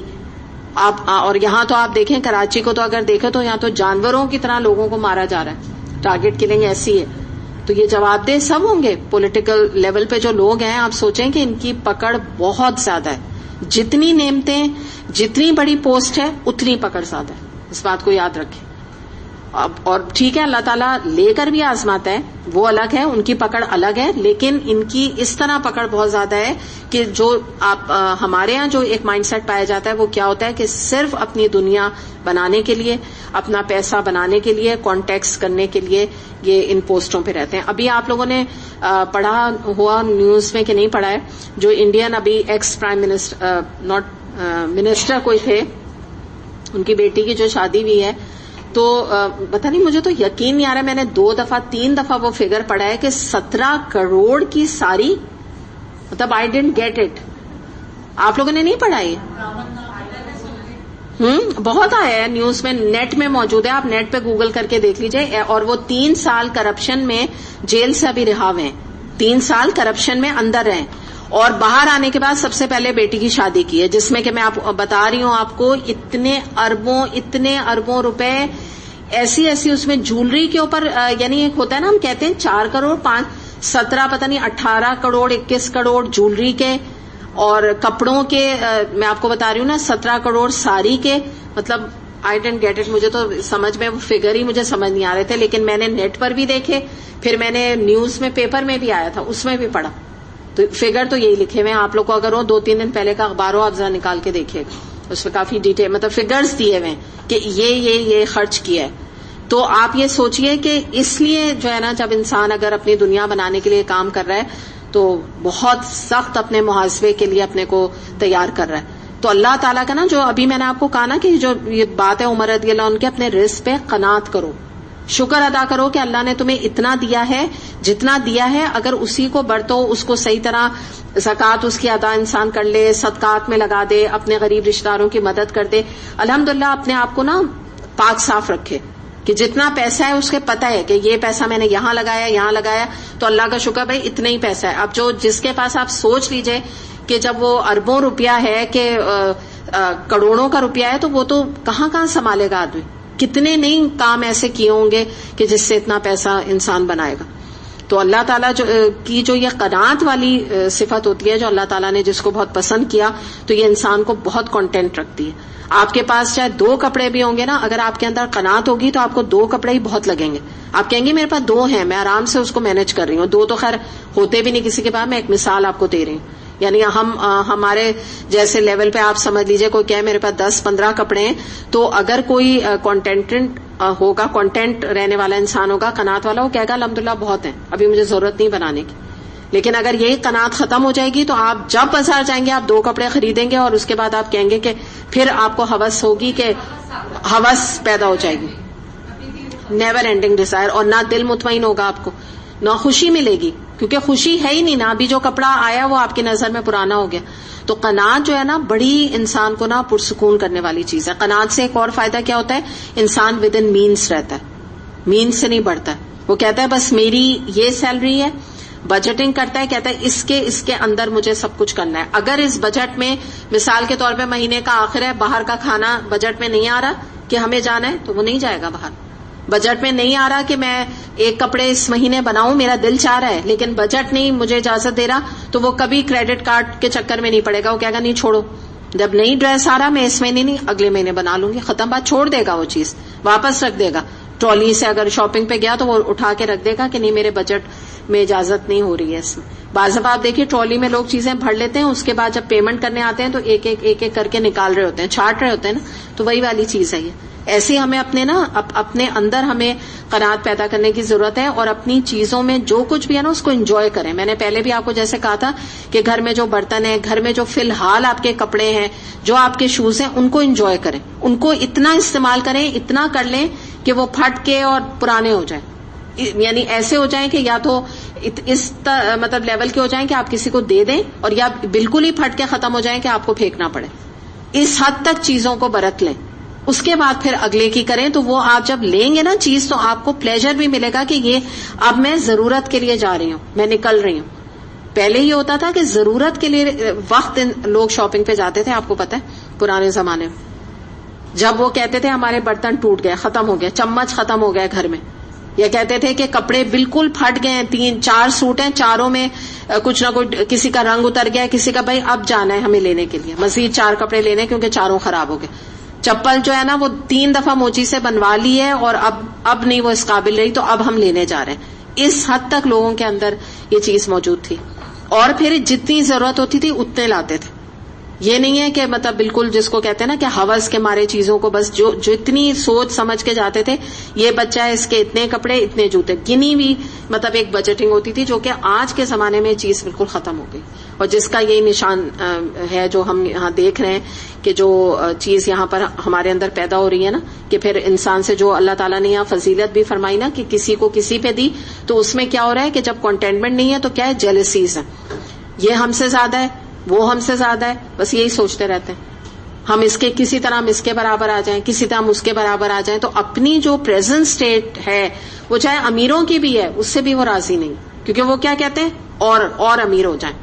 آپ اور یہاں تو آپ دیکھیں کراچی کو تو اگر دیکھیں تو یہاں تو جانوروں کی طرح لوگوں کو مارا جا رہا ہے، ٹارگٹ کلنگ ایسی ہے. تو یہ جواب دہ سب ہوں گے. پولیٹیکل لیول پہ جو لوگ ہیں آپ سوچیں کہ ان کی پکڑ بہت زیادہ ہے. جتنی نعمتیں، جتنی بڑی پوسٹ ہے اتنی پکڑ زیادہ ہے. اس بات کو یاد رکھیں. اور ٹھیک ہے اللہ تعالیٰ لے کر بھی آزماتا ہے، وہ الگ ہے، ان کی پکڑ الگ ہے، لیکن ان کی اس طرح پکڑ بہت زیادہ ہے کہ جو آپ ہمارے ہاں جو ایک مائنڈ سیٹ پایا جاتا ہے وہ کیا ہوتا ہے کہ صرف اپنی دنیا بنانے کے لیے، اپنا پیسہ بنانے کے لیے، کانٹیکس کرنے کے لیے یہ ان پوسٹوں پہ رہتے ہیں. ابھی آپ لوگوں نے پڑھا ہوا نیوز میں کہ نہیں پڑھا ہے، جو انڈین ابھی ایکس پرائم منسٹر منسٹر کوئی تھے، ان کی بیٹی کی جو شادی ہوئی ہے، تو پتہ نہیں مجھے تو یقین نہیں آ رہا، میں نے 3 دفعہ وہ فگر پڑھا ہے کہ 17 کروڑ کی ساری، مطلب آئی ڈنٹ گیٹ اٹ. آپ لوگوں نے نہیں پڑھا یہ؟ بہت آیا ہے نیوز میں، نیٹ میں موجود ہے، آپ نیٹ پہ گوگل کر کے دیکھ لیجئے. اور وہ 3 سال کرپشن میں جیل سے ابھی رہا ہوئے ہیں، 3 سال کرپشن میں اندر رہے، اور باہر آنے کے بعد سب سے پہلے بیٹی کی شادی کی ہے، جس میں کہ میں آپ بتا رہی ہوں آپ کو اتنے اربوں روپے ایسی اس میں جولری کے اوپر، یعنی ایک ہوتا ہے نا، ہم کہتے ہیں 4 کروڑ 17 پتہ نہیں 18 کروڑ 21 کروڑ جولری کے، اور کپڑوں کے میں آپ کو بتا رہی ہوں نا 17 کروڑ ساری کے. مطلب آئی ڈونٹ گیٹ اٹ، مجھے تو سمجھ میں وہ فگر ہی مجھے سمجھ نہیں آ رہے تھے، لیکن میں نے نیٹ پر بھی دیکھے، پھر میں نے نیوز میں پیپر میں بھی آیا تھا اس میں بھی پڑھا، تو فگر تو یہی لکھے ہوئے ہیں. آپ لوگ کو اگر ہو 2-3 دن پہلے کا اخبار ہو آپ ذرا نکال کے دیکھیے، اس میں کافی ڈیٹیل مطلب فگرز دیے ہوئے ہیں کہ یہ خرچ کیا ہے. تو آپ یہ سوچئے کہ اس لیے جو ہے نا، جب انسان اگر اپنی دنیا بنانے کے لیے کام کر رہا ہے تو بہت سخت اپنے محاسبے کے لیے اپنے کو تیار کر رہا ہے. تو اللہ تعالیٰ کا نا، جو ابھی میں نے آپ کو کہا نا کہ جو یہ بات ہے عمر رضی اللہ عنہ کے، اپنے رزق پہ قناعت کرو، شکر ادا کرو کہ اللہ نے تمہیں اتنا دیا ہے، جتنا دیا ہے اگر اسی کو برتو، اس کو صحیح طرح زکوٰۃ اس کی ادا انسان کر لے، صدقات میں لگا دے، اپنے غریب رشتہ داروں کی مدد کر دے، الحمدللہ اپنے آپ کو نا پاک صاف رکھے کہ جتنا پیسہ ہے اس کے پتہ ہے کہ یہ پیسہ میں نے یہاں لگایا تو اللہ کا شکر بھائی اتنا ہی پیسہ ہے. اب جو جس کے پاس آپ سوچ لیجئے کہ جب وہ اربوں روپیہ ہے کہ کروڑوں کا روپیہ ہے، تو وہ تو کہاں سنبھالے گا آدمی، کتنے نہیں کام ایسے کیے ہوں گے کہ جس سے اتنا پیسہ انسان بنائے گا. تو اللہ تعالیٰ کی جو یہ قناعت والی صفت ہوتی ہے، جو اللہ تعالیٰ نے جس کو بہت پسند کیا، تو یہ انسان کو بہت کانٹینٹ رکھتی ہے. آپ کے پاس چاہے 2 کپڑے بھی ہوں گے نا، اگر آپ کے اندر قناعت ہوگی تو آپ کو 2 کپڑے ہی بہت لگیں گے. آپ کہیں گے میرے پاس 2 ہیں، میں آرام سے اس کو مینج کر رہی ہوں. 2 تو خیر ہوتے بھی نہیں کسی کے پاس. میں ایک مثال آپ کو دے رہی ہوں، یعنی ہمارے جیسے لیول پہ آپ سمجھ لیجئے کوئی کہے میرے پاس 10-15 کپڑے ہیں، تو اگر کوئی کانٹینٹ ہوگا، کانٹینٹ رہنے والا انسان ہوگا، قناعت والا، وہ کہے گا الحمدللہ بہت ہیں، ابھی مجھے ضرورت نہیں بنانے کی. لیکن اگر یہی قناعت ختم ہو جائے گی تو آپ جب بازار جائیں گے آپ 2 کپڑے خریدیں گے، اور اس کے بعد آپ کہیں گے کہ پھر آپ کو ہوس ہوگی، کہ ہوس پیدا ہو جائے گی، نیور اینڈنگ ڈیزائر، اور نہ دل مطمئن ہوگا آپ کو، نہ خوشی ملے گی، کیونکہ خوشی ہے ہی نہیں نا. ابھی جو کپڑا آیا وہ آپ کی نظر میں پرانا ہو گیا. تو قناعت جو ہے نا بڑی انسان کو نا پرسکون کرنے والی چیز ہے. قناعت سے ایک اور فائدہ کیا ہوتا ہے، انسان ود ان مینس رہتا ہے، مینس سے نہیں بڑھتا ہے. وہ کہتا ہے بس میری یہ سیلری ہے، بجٹنگ کرتا ہے، کہتا ہے اس کے اندر مجھے سب کچھ کرنا ہے. اگر اس بجٹ میں مثال کے طور پہ مہینے کا آخر ہے، باہر کا کھانا بجٹ میں نہیں آ رہا کہ ہمیں جانا ہے، تو وہ نہیں جائے گا باہر. بجٹ میں نہیں آ رہا کہ میں 1 کپڑے اس مہینے بناؤں، میرا دل چاہ رہا ہے لیکن بجٹ نہیں مجھے اجازت دے رہا، تو وہ کبھی کریڈٹ کارڈ کے چکر میں نہیں پڑے گا. وہ کہے گا نہیں چھوڑو، جب نئی ڈریس آ رہا میں اس مہینے نہیں اگلے مہینے بنا لوں گی، ختم بات. چھوڑ دے گا وہ چیز، واپس رکھ دے گا. ٹرالی سے اگر شاپنگ پہ گیا تو وہ اٹھا کے رکھ دے گا کہ نہیں میرے بجٹ میں اجازت نہیں ہو رہی ہے اس میں. بعض دفعہ آپ دیکھیے ٹرالی میں لوگ چیزیں بھر لیتے ہیں، اس کے بعد جب پیمنٹ کرنے آتے ہیں تو ایک کر کے نکال رہے ہوتے ہیں، چھانٹ رہے ہوتے ہیں نا. تو وہی والی چیز ہے یہ. ایسے ہمیں اپنے اندر ہمیں قناعت پیدا کرنے کی ضرورت ہے، اور اپنی چیزوں میں جو کچھ بھی ہے نا اس کو انجوائے کریں. میں نے پہلے بھی آپ کو جیسے کہا تھا کہ گھر میں جو برتن ہیں، گھر میں جو فی الحال آپ کے کپڑے ہیں، جو آپ کے شوز ہیں، ان کو انجوائے کریں، ان کو اتنا استعمال کریں، اتنا کر لیں کہ وہ پھٹ کے اور پرانے ہو جائیں. یعنی ایسے ہو جائیں کہ یا تو اس مطلب لیول کے ہو جائیں کہ آپ کسی کو دے دیں، اور یا بالکل ہی پھٹ کے ختم ہو جائیں کہ آپ کو پھینکنا پڑے. اس حد تک چیزوں کو برت لیں، اس کے بعد پھر اگلے کی کریں. تو وہ آپ جب لیں گے نا چیز تو آپ کو پلیجر بھی ملے گا کہ یہ اب میں ضرورت کے لیے جا رہی ہوں، میں نکل رہی ہوں. پہلے یہ ہوتا تھا کہ ضرورت کے لیے وقت لوگ شاپنگ پہ جاتے تھے. آپ کو پتا ہے پرانے زمانے میں جب وہ کہتے تھے ہمارے برتن ٹوٹ گئے، ختم ہو گیا، چمچ ختم ہو گیا گھر میں، یا کہتے تھے کہ کپڑے بالکل پھٹ گئے، 3-4 سوٹ ہیں، چاروں میں کچھ نہ کچھ، کسی کا رنگ اتر گیا، کسی کا بھائی اب جانا ہے ہمیں لینے کے لیے، مزید 4 کپڑے لینے کیونکہ چاروں خراب ہو گئے. چپل جو ہے نا وہ 3 دفعہ موچی سے بنوا لی ہے اور اب نہیں وہ اس قابل رہی، تو اب ہم لینے جا رہے ہیں. اس حد تک لوگوں کے اندر یہ چیز موجود تھی. اور پھر جتنی ضرورت ہوتی تھی اتنے لاتے تھے. یہ نہیں ہے کہ مطلب بالکل جس کو کہتے ہیں نا کہ ہوس کے مارے چیزوں کو بس جو اتنی سوچ سمجھ کے جاتے تھے، یہ بچہ ہے اس کے اتنے کپڑے اتنے جوتے، گنی ہوئی مطلب ایک بجٹنگ ہوتی تھی، جو کہ آج کے زمانے میں چیز بالکل ختم ہو گئی. اور جس کا یہی نشان ہے جو ہم یہاں دیکھ رہے ہیں کہ جو چیز یہاں پر ہمارے اندر پیدا ہو رہی ہے نا، کہ پھر انسان سے جو اللہ تعالیٰ نے یہاں فضیلت بھی فرمائی نا کہ کسی کو کسی پہ دی، تو اس میں کیا ہو رہا ہے کہ جب کنٹینٹمنٹ نہیں ہے تو کیا ہے، جیلسیز ہے، یہ ہم سے زیادہ ہے، وہ ہم سے زیادہ ہے، بس یہی سوچتے رہتے ہیں. ہم اس کے کسی طرح ہم اس کے برابر آ جائیں, کسی طرح ہم اس کے برابر آ جائیں, تو اپنی جو پریزنٹ اسٹیٹ ہے وہ چاہے امیروں کی بھی ہے اس سے بھی وہ راضی نہیں, کیونکہ وہ کیا کہتے ہیں اور امیر ہو جائیں.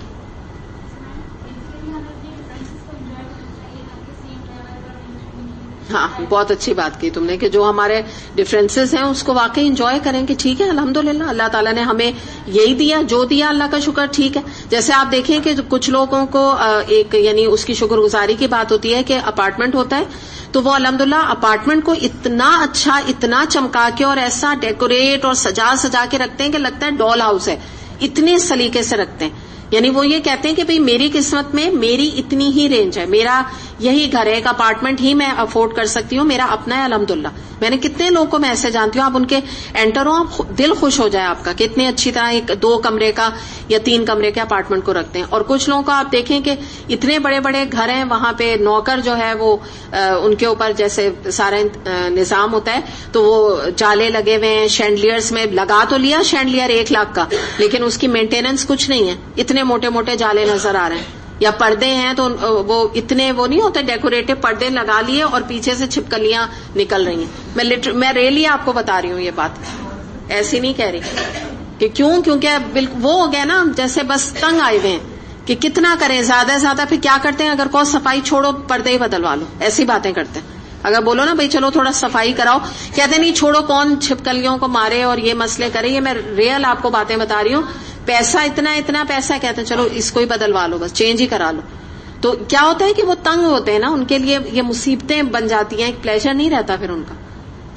ہاں بہت اچھی بات کی تم نے کہ جو ہمارے ڈفرینسز ہیں اس کو واقعی انجوائے کریں کہ ٹھیک ہے الحمدللہ اللہ تعالیٰ نے ہمیں یہی دیا, جو دیا اللہ کا شکر, ٹھیک ہے. جیسے آپ دیکھیں کہ کچھ لوگوں کو ایک یعنی اس کی شکر گزاری کی بات ہوتی ہے کہ اپارٹمنٹ ہوتا ہے تو وہ الحمدللہ اپارٹمنٹ کو اتنا اچھا اتنا چمکا کے اور ایسا ڈیکوریٹ اور سجا کے رکھتے ہیں کہ لگتا ہے ڈول ہاؤس ہے, اتنے سلیقے سے رکھتے ہیں. یعنی وہ یہ کہتے ہیں کہ بھئی میری قسمت میں میری اتنی ہی رینج ہے, میرا یہی گھر ہے, ایک اپارٹمنٹ ہی میں افورڈ کر سکتی ہوں, میرا اپنا ہے الحمدللہ. میں نے کتنے لوگوں کو میں ایسے جانتی ہوں, آپ ان کے انٹر ہو دل خوش ہو جائے آپ کا کہ اتنی اچھی طرح ایک 2 کمرے کا یا 3 کمرے کے اپارٹمنٹ کو رکھتے ہیں. اور کچھ لوگوں کو آپ دیکھیں کہ اتنے بڑے بڑے گھر ہیں, وہاں پہ نوکر جو ہے وہ ان کے اوپر جیسے سارا نظام ہوتا ہے تو وہ جالے لگے ہوئے ہیں, شینڈلیئرز میں لگا تو لیا شینڈلیئر 1 لاکھ کا, لیکن اس کی مینٹیننس کچھ نہیں ہے, اتنے موٹے موٹے جالے نظر آ رہے ہیں. یا پردے ہیں تو وہ اتنے وہ نہیں ہوتے ڈیکوریٹو پردے لگا لیے اور پیچھے سے چھپکلیاں نکل رہی ہیں. میں ریئلی آپ کو بتا رہی ہوں یہ بات, ایسی نہیں کہہ رہی کہ کیونکہ وہ ہو گیا نا جیسے بس تنگ آئے ہوئے ہیں کہ کتنا کریں زیادہ سے زیادہ. پھر کیا کرتے ہیں, اگر کوئی صفائی چھوڑو پردے ہی بدلوا لو, ایسی باتیں کرتے ہیں. اگر بولو نا بھائی چلو تھوڑا صفائی کراؤ, کہتے نہیں چھوڑو کون چھپکلیوں کو مارے اور یہ مسئلے کرے. یہ میں ریئل آپ کو باتیں بتا رہی ہوں. پیسہ اتنا پیسہ کہتے ہیں چلو اس کو ہی بدلوا لو, بس چینج ہی کرا لو. تو کیا ہوتا ہے کہ وہ تنگ ہوتے ہیں نا, ان کے لیے یہ مصیبتیں بن جاتی ہیں, ایک پلیزر نہیں رہتا پھر ان کا,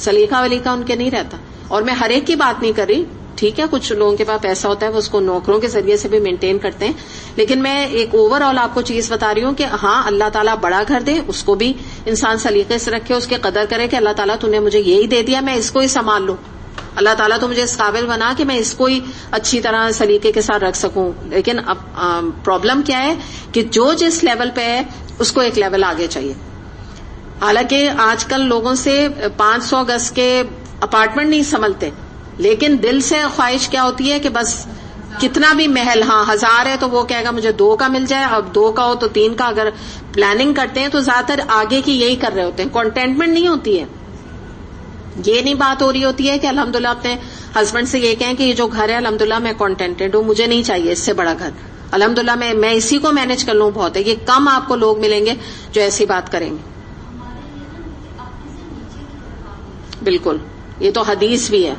سلیقہ ولیقہ ان کے نہیں رہتا. اور میں ہر ایک کی بات نہیں کر رہی, ٹھیک ہے کچھ لوگوں کے پاس پیسہ ہوتا ہے وہ اس کو نوکروں کے ذریعے سے بھی مینٹین کرتے ہیں, لیکن میں ایک اوور آل آپ کو چیز بتا رہی ہوں کہ ہاں اللہ تعالیٰ بڑا گھر دے, اس کو بھی انسان سلیقے سے رکھے, اس کی قدر کرے کہ اللہ تعالیٰ تو نے مجھے یہی دے دیا, میں اس کو ہی سنبھال لوں. اللہ تعالیٰ تو مجھے اس قابل بنا کہ میں اس کو ہی اچھی طرح سلیقے کے ساتھ رکھ سکوں. لیکن اب پرابلم کیا ہے کہ جو جس لیول پہ ہے اس کو ایک لیول آگے چاہیے. حالانکہ آج کل لوگوں سے 500 گز کے اپارٹمنٹ نہیں سنبھلتے, لیکن دل سے خواہش کیا ہوتی ہے کہ بس کتنا بھی محل, ہاں 1000 ہے تو وہ کہے گا مجھے 2 کا مل جائے, اب 2 کا ہو تو 3 کا. اگر پلاننگ کرتے ہیں تو زیادہ تر آگے کی یہی کر رہے ہوتے ہیں, کنٹینٹمنٹ نہیں ہوتی ہے. یہ نہیں بات ہو رہی ہوتی ہے کہ الحمدللہ اپنے ہسبینڈ سے یہ کہیں کہ یہ جو گھر ہے الحمدللہ میں کنٹینٹڈ ہوں, مجھے نہیں چاہیے اس سے بڑا گھر, الحمدللہ میں اسی کو مینج کر لوں بہت ہے. یہ کم آپ کو لوگ ملیں گے جو ایسی بات کریں گے. بالکل, یہ تو حدیث بھی ہے.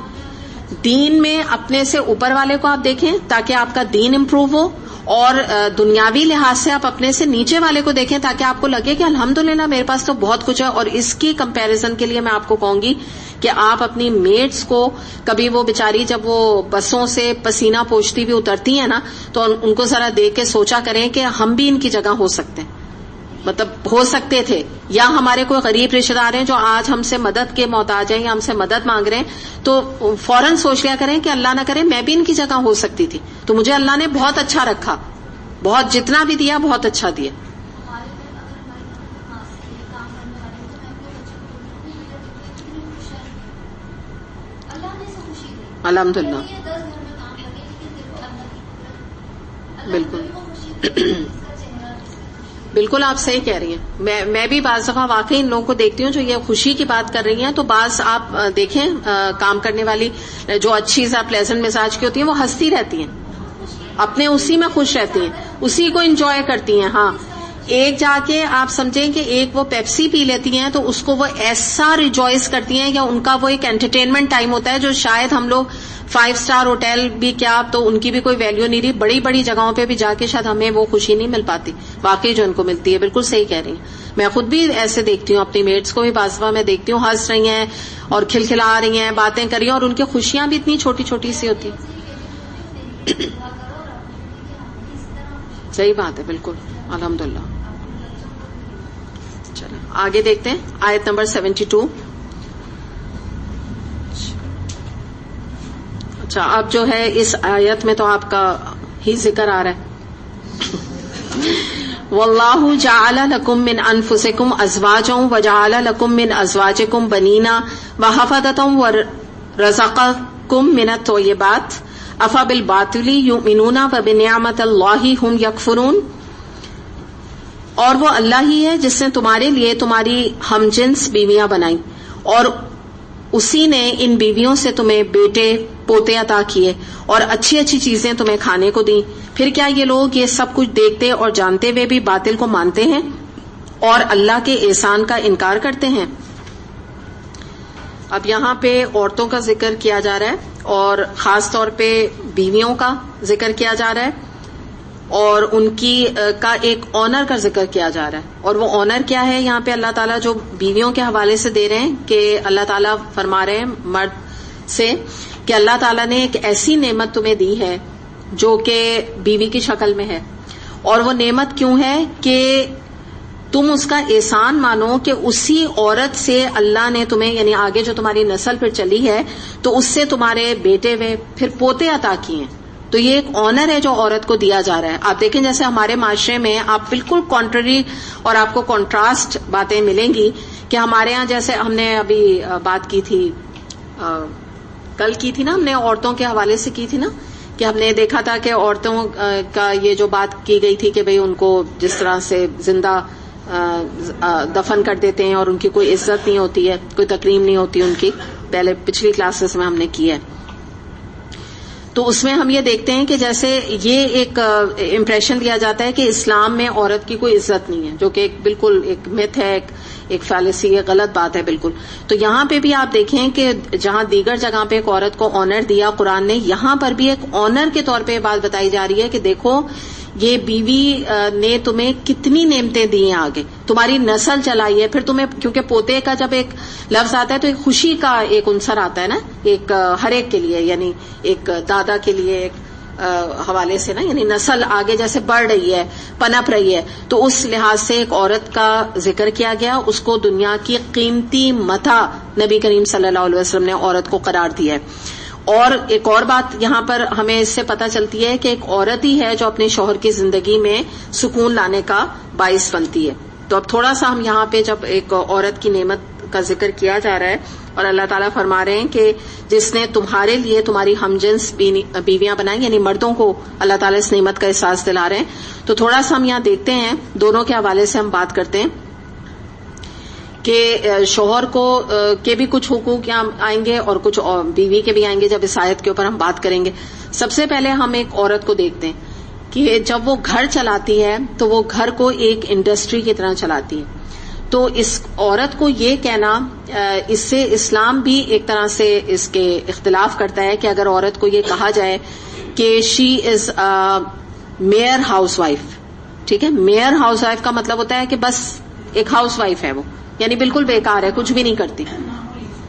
دین میں اپنے سے اوپر والے کو آپ دیکھیں تاکہ آپ کا دین امپروو ہو, اور دنیاوی لحاظ سے آپ اپنے سے نیچے والے کو دیکھیں تاکہ آپ کو لگے کہ الحمدللہ میرے پاس تو بہت کچھ ہے. اور اس کی کمپیریزن کے لیے میں آپ کو کہوں گی کہ آپ اپنی میٹس کو کبھی وہ بیچاری جب وہ بسوں سے پسینہ پوچھتی بھی اترتی ہیں نا تو ان کو ذرا دیکھ کے سوچا کریں کہ ہم بھی ان کی جگہ ہو سکتے ہیں, مطلب ہو سکتے تھے. یا ہمارے کوئی غریب رشتے دار ہیں جو آج ہم سے مدد کے محتاج ہیں یا ہم سے مدد مانگ رہے ہیں تو فوراً سوچ لیا کریں کہ اللہ نہ کرے میں بھی ان کی جگہ ہو سکتی تھی, تو مجھے اللہ نے بہت اچھا رکھا, بہت جتنا بھی دیا بہت اچھا دیا. الحمدللہ بالکل آپ صحیح کہہ رہی ہیں. میں بھی بعض دفعہ واقعی ان لوگوں کو دیکھتی ہوں جو یہ خوشی کی بات کر رہی ہیں, تو بعض آپ دیکھیں کام کرنے والی جو اچھی سا پلیزنٹ مزاج کی ہوتی ہیں وہ ہنستی رہتی ہیں, اپنے اسی میں خوش رہتی ہیں, اسی کو انجوائے کرتی ہیں. ہاں ایک جا کے آپ سمجھیں کہ ایک وہ پیپسی پی لیتی ہیں تو اس کو وہ ایسا ریجوائز کرتی ہیں, یا ان کا وہ ایک انٹرٹینمنٹ ٹائم ہوتا ہے جو شاید ہم لوگ 5 اسٹار ہوٹل بھی کیا تو ان کی بھی کوئی ویلیو نہیں رہی, بڑی بڑی جگہوں پہ بھی جا کے شاید ہمیں وہ خوشی نہیں مل پاتی واقعی جو ان کو ملتی ہے. بالکل صحیح کہہ رہی ہیں. میں خود بھی ایسے دیکھتی ہوں, اپنی میٹس کو بھی بعض دفعہ میں دیکھتی ہوں ہنس رہی ہیں اور کھلکھلا رہی ہیں, باتیں کر رہی ہیں, اور ان کی خوشیاں بھی اتنی چھوٹی چھوٹی سی ہوتی ہیں. صحیح بات ہے بالکل, الحمدللہ. چلیں آگے دیکھتے ہیں آیت نمبر 72. اچھا اب جو ہے اس آیت میں تو آپ کا ہی ذکر آ رہا ہے. واللہ جعل لکم من انفسکم ازواجا وجعل لکم من ازواجکم بنینا وحفدۃ ورزقکم من الطیبات افبالباطل یؤمنون وبنعمت اللہ هم یکفرون. اور وہ اللہ ہی ہے جس نے تمہارے لیے تمہاری ہم جنس بیویاں بنائیں اور اسی نے ان بیویوں سے تمہیں بیٹے پوتے عطا کیے اور اچھی اچھی چیزیں تمہیں کھانے کو دیں. پھر کیا یہ لوگ یہ سب کچھ دیکھتے اور جانتے ہوئے بھی باطل کو مانتے ہیں اور اللہ کے احسان کا انکار کرتے ہیں؟ اب یہاں پہ عورتوں کا ذکر کیا جا رہا ہے اور خاص طور پہ بیویوں کا ذکر کیا جا رہا ہے اور ان کی کا ایک آنر کا ذکر کیا جا رہا ہے. اور وہ آنر کیا ہے یہاں پہ اللہ تعالیٰ جو بیویوں کے حوالے سے دے رہے ہیں کہ اللہ تعالیٰ فرما رہے ہیں مرد سے کہ اللہ تعالیٰ نے ایک ایسی نعمت تمہیں دی ہے جو کہ بیوی کی شکل میں ہے. اور وہ نعمت کیوں ہے کہ تم اس کا احسان مانو کہ اسی عورت سے اللہ نے تمہیں یعنی آگے جو تمہاری نسل پھر چلی ہے تو اس سے تمہارے بیٹے ہوئے پھر پوتے عطا کیے ہیں. تو یہ ایک آنر ہے جو عورت کو دیا جا رہا ہے. آپ دیکھیں جیسے ہمارے معاشرے میں آپ بالکل کانٹرری اور آپ کو کنٹراسٹ باتیں ملیں گی کہ ہمارے ہاں جیسے ہم نے ابھی بات کی تھی کل کی تھی نا ہم نے عورتوں کے حوالے سے کی تھی نا کہ ہم نے دیکھا تھا کہ عورتوں کا یہ جو بات کی گئی تھی کہ بھئی ان کو جس طرح سے زندہ دفن کر دیتے ہیں اور ان کی کوئی عزت نہیں ہوتی ہے کوئی تکریم نہیں ہوتی ان کی. پہلے پچھلی کلاسز میں ہم نے کی ہے. تو اس میں ہم یہ دیکھتے ہیں کہ جیسے یہ ایک امپریشن دیا جاتا ہے کہ اسلام میں عورت کی کوئی عزت نہیں ہے جو کہ بالکل ایک متھ ہے ایک فیلسی ہے غلط بات ہے بالکل. تو یہاں پہ بھی آپ دیکھیں کہ جہاں دیگر جگہ پہ ایک عورت کو آنر دیا قرآن نے یہاں پر بھی ایک آنر کے طور پہ یہ بات بتائی جا رہی ہے کہ دیکھو یہ بیوی نے تمہیں کتنی نعمتیں دی ہیں آگے تمہاری نسل چلائی ہے. پھر تمہیں کیونکہ پوتے کا جب ایک لفظ آتا ہے تو ایک خوشی کا ایک عنصر آتا ہے نا ایک ہر ایک کے لیے یعنی ایک دادا کے لیے ایک حوالے سے نا یعنی نسل آگے جیسے بڑھ رہی ہے پنپ رہی ہے تو اس لحاظ سے ایک عورت کا ذکر کیا گیا. اس کو دنیا کی قیمتی متاع نبی کریم صلی اللہ علیہ وسلم نے عورت کو قرار دیا ہے. اور ایک اور بات یہاں پر ہمیں اس سے پتہ چلتی ہے کہ ایک عورت ہی ہے جو اپنے شوہر کی زندگی میں سکون لانے کا باعث بنتی ہے. تو اب تھوڑا سا ہم یہاں پہ جب ایک عورت کی نعمت کا ذکر کیا جا رہا ہے اور اللہ تعالیٰ فرما رہے ہیں کہ جس نے تمہارے لیے تمہاری ہم جنس بیویاں بنائی یعنی مردوں کو اللہ تعالیٰ اس نعمت کا احساس دلا رہے ہیں. تو تھوڑا سا ہم یہاں دیکھتے ہیں دونوں کے حوالے سے ہم بات کرتے ہیں کہ شوہر کو کے بھی کچھ حقوق یہاں آئیں گے اور کچھ بیوی کے بھی آئیں گے جب اس آیت کے اوپر ہم بات کریں گے. سب سے پہلے ہم ایک عورت کو دیکھتے ہیں کہ جب وہ گھر چلاتی ہے تو وہ گھر کو ایک انڈسٹری کی طرح چلاتی ہے. تو اس عورت کو یہ کہنا اس سے اسلام بھی ایک طرح سے اس کے اختلاف کرتا ہے کہ اگر عورت کو یہ کہا جائے کہ شی از میئر ہاؤس وائف. ٹھیک ہے میئر ہاؤس وائف کا مطلب ہوتا ہے کہ بس ایک ہاؤس وائف ہے وہ یعنی بالکل بیکار ہے کچھ بھی نہیں کرتی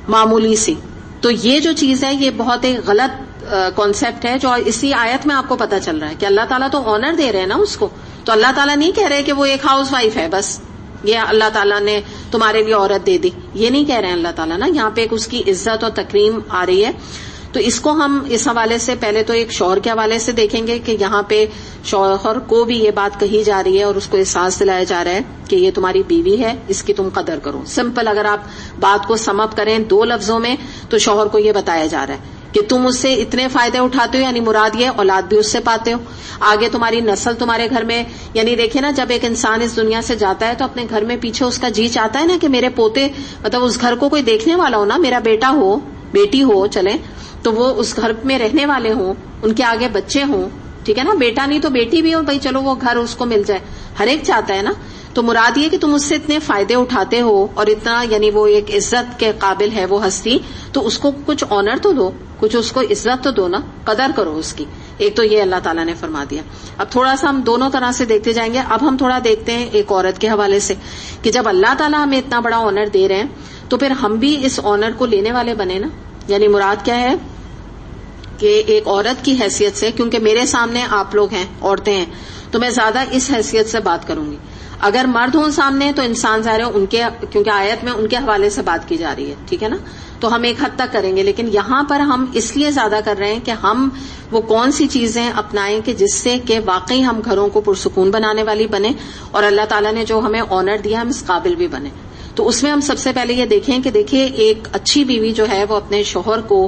معمولی سی. تو یہ جو چیز ہے یہ بہت ایک غلط کانسیپٹ ہے جو اسی آیت میں آپ کو پتا چل رہا ہے کہ اللہ تعالیٰ تو آنر دے رہے ہیں نا اس کو. تو اللہ تعالیٰ نہیں کہہ رہے کہ وہ ایک ہاؤس وائف ہے بس یہ اللہ تعالیٰ نے تمہارے لیے عورت دے دی یہ نہیں کہہ رہے ہیں اللہ تعالیٰ نا. یہاں پہ ایک اس کی عزت اور تکریم آ رہی ہے. تو اس کو ہم اس حوالے سے پہلے تو ایک شوہر کے حوالے سے دیکھیں گے کہ یہاں پہ شوہر کو بھی یہ بات کہی جا رہی ہے اور اس کو احساس دلایا جا رہا ہے کہ یہ تمہاری بیوی ہے اس کی تم قدر کرو. سمپل اگر آپ بات کو سم اپ کریں دو لفظوں میں تو شوہر کو یہ بتایا جا رہا ہے کہ تم اس سے اتنے فائدے اٹھاتے ہو یعنی مراد یہ اولاد بھی اس سے پاتے ہو آگے تمہاری نسل تمہارے گھر میں یعنی دیکھیں نا جب ایک انسان اس دنیا سے جاتا ہے تو اپنے گھر میں پیچھے اس کا جی چاہتا ہے نا کہ میرے پوتے مطلب اس گھر کو کوئی دیکھنے والا ہو نا میرا بیٹا ہو بیٹی ہو چلیں تو وہ اس گھر میں رہنے والے ہوں ان کے آگے بچے ہوں. ٹھیک ہے نا بیٹا نہیں تو بیٹی بھی ہو بھائی چلو وہ گھر اس کو مل جائے ہر ایک چاہتا ہے نا. تو مراد یہ کہ تم اس سے اتنے فائدے اٹھاتے ہو اور اتنا یعنی وہ ایک عزت کے قابل ہے وہ ہستی تو اس کو کچھ آنر تو دو کچھ اس کو عزت تو دو نا قدر کرو اس کی. ایک تو یہ اللہ تعالیٰ نے فرما دیا. اب تھوڑا سا ہم دونوں طرح سے دیکھتے جائیں گے. اب ہم تھوڑا دیکھتے ہیں ایک عورت کے حوالے سے کہ جب اللہ تعالیٰ ہمیں اتنا بڑا آنر دے رہے ہیں تو پھر ہم بھی اس آنر کو لینے والے بنے نا. یعنی مراد کیا ہے کہ ایک عورت کی حیثیت سے کیونکہ میرے سامنے آپ لوگ ہیں عورتیں ہیں تو میں زیادہ اس حیثیت سے بات کروں گی. اگر مرد ہوں سامنے تو انسان ظاہر ہے ان کے کیونکہ آیت میں ان کے حوالے سے بات کی جا رہی ہے ٹھیک ہے نا تو ہم ایک حد تک کریں گے. لیکن یہاں پر ہم اس لیے زیادہ کر رہے ہیں کہ ہم وہ کون سی چیزیں اپنائیں کہ جس سے کہ واقعی ہم گھروں کو پرسکون بنانے والی بنے اور اللہ تعالیٰ نے جو ہمیں آنر دیا ہم اس قابل بھی بنے. تو اس میں ہم سب سے پہلے یہ دیکھیں کہ دیکھیے ایک اچھی بیوی جو ہے وہ اپنے شوہر کو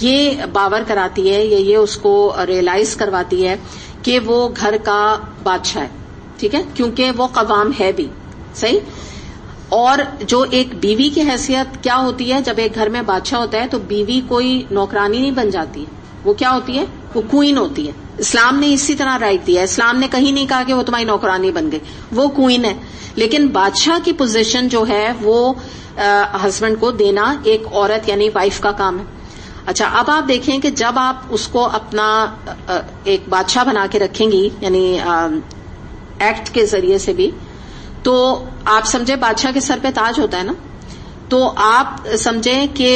یہ باور کراتی ہے یا یہ اس کو ریئلائز کرواتی ہے کہ وہ گھر کا بادشاہ ہے. ٹھیک ہے، کیونکہ وہ قوام ہے بھی. صحیح. اور جو ایک بیوی کی حیثیت کیا ہوتی ہے، جب ایک گھر میں بادشاہ ہوتا ہے تو بیوی کوئی نوکرانی نہیں بن جاتی ہے، وہ کیا ہوتی ہے، وہ کوئین ہوتی ہے. اسلام نے اسی طرح رائٹ دیا ہے، اسلام نے کہیں نہیں کہا کہ وہ تمہاری نوکرانی بن گئی، وہ کوئین ہے. لیکن بادشاہ کی پوزیشن جو ہے وہ ہسبینڈ کو دینا ایک عورت یعنی وائف کا کام ہے. اچھا، اب آپ دیکھیں کہ جب آپ اس کو اپنا ایک بادشاہ بنا کے رکھیں گی، یعنی ایکٹ کے ذریعے سے بھی، تو آپ سمجھے بادشاہ کے سر پہ تاج ہوتا ہے نا، تو آپ سمجھیں کہ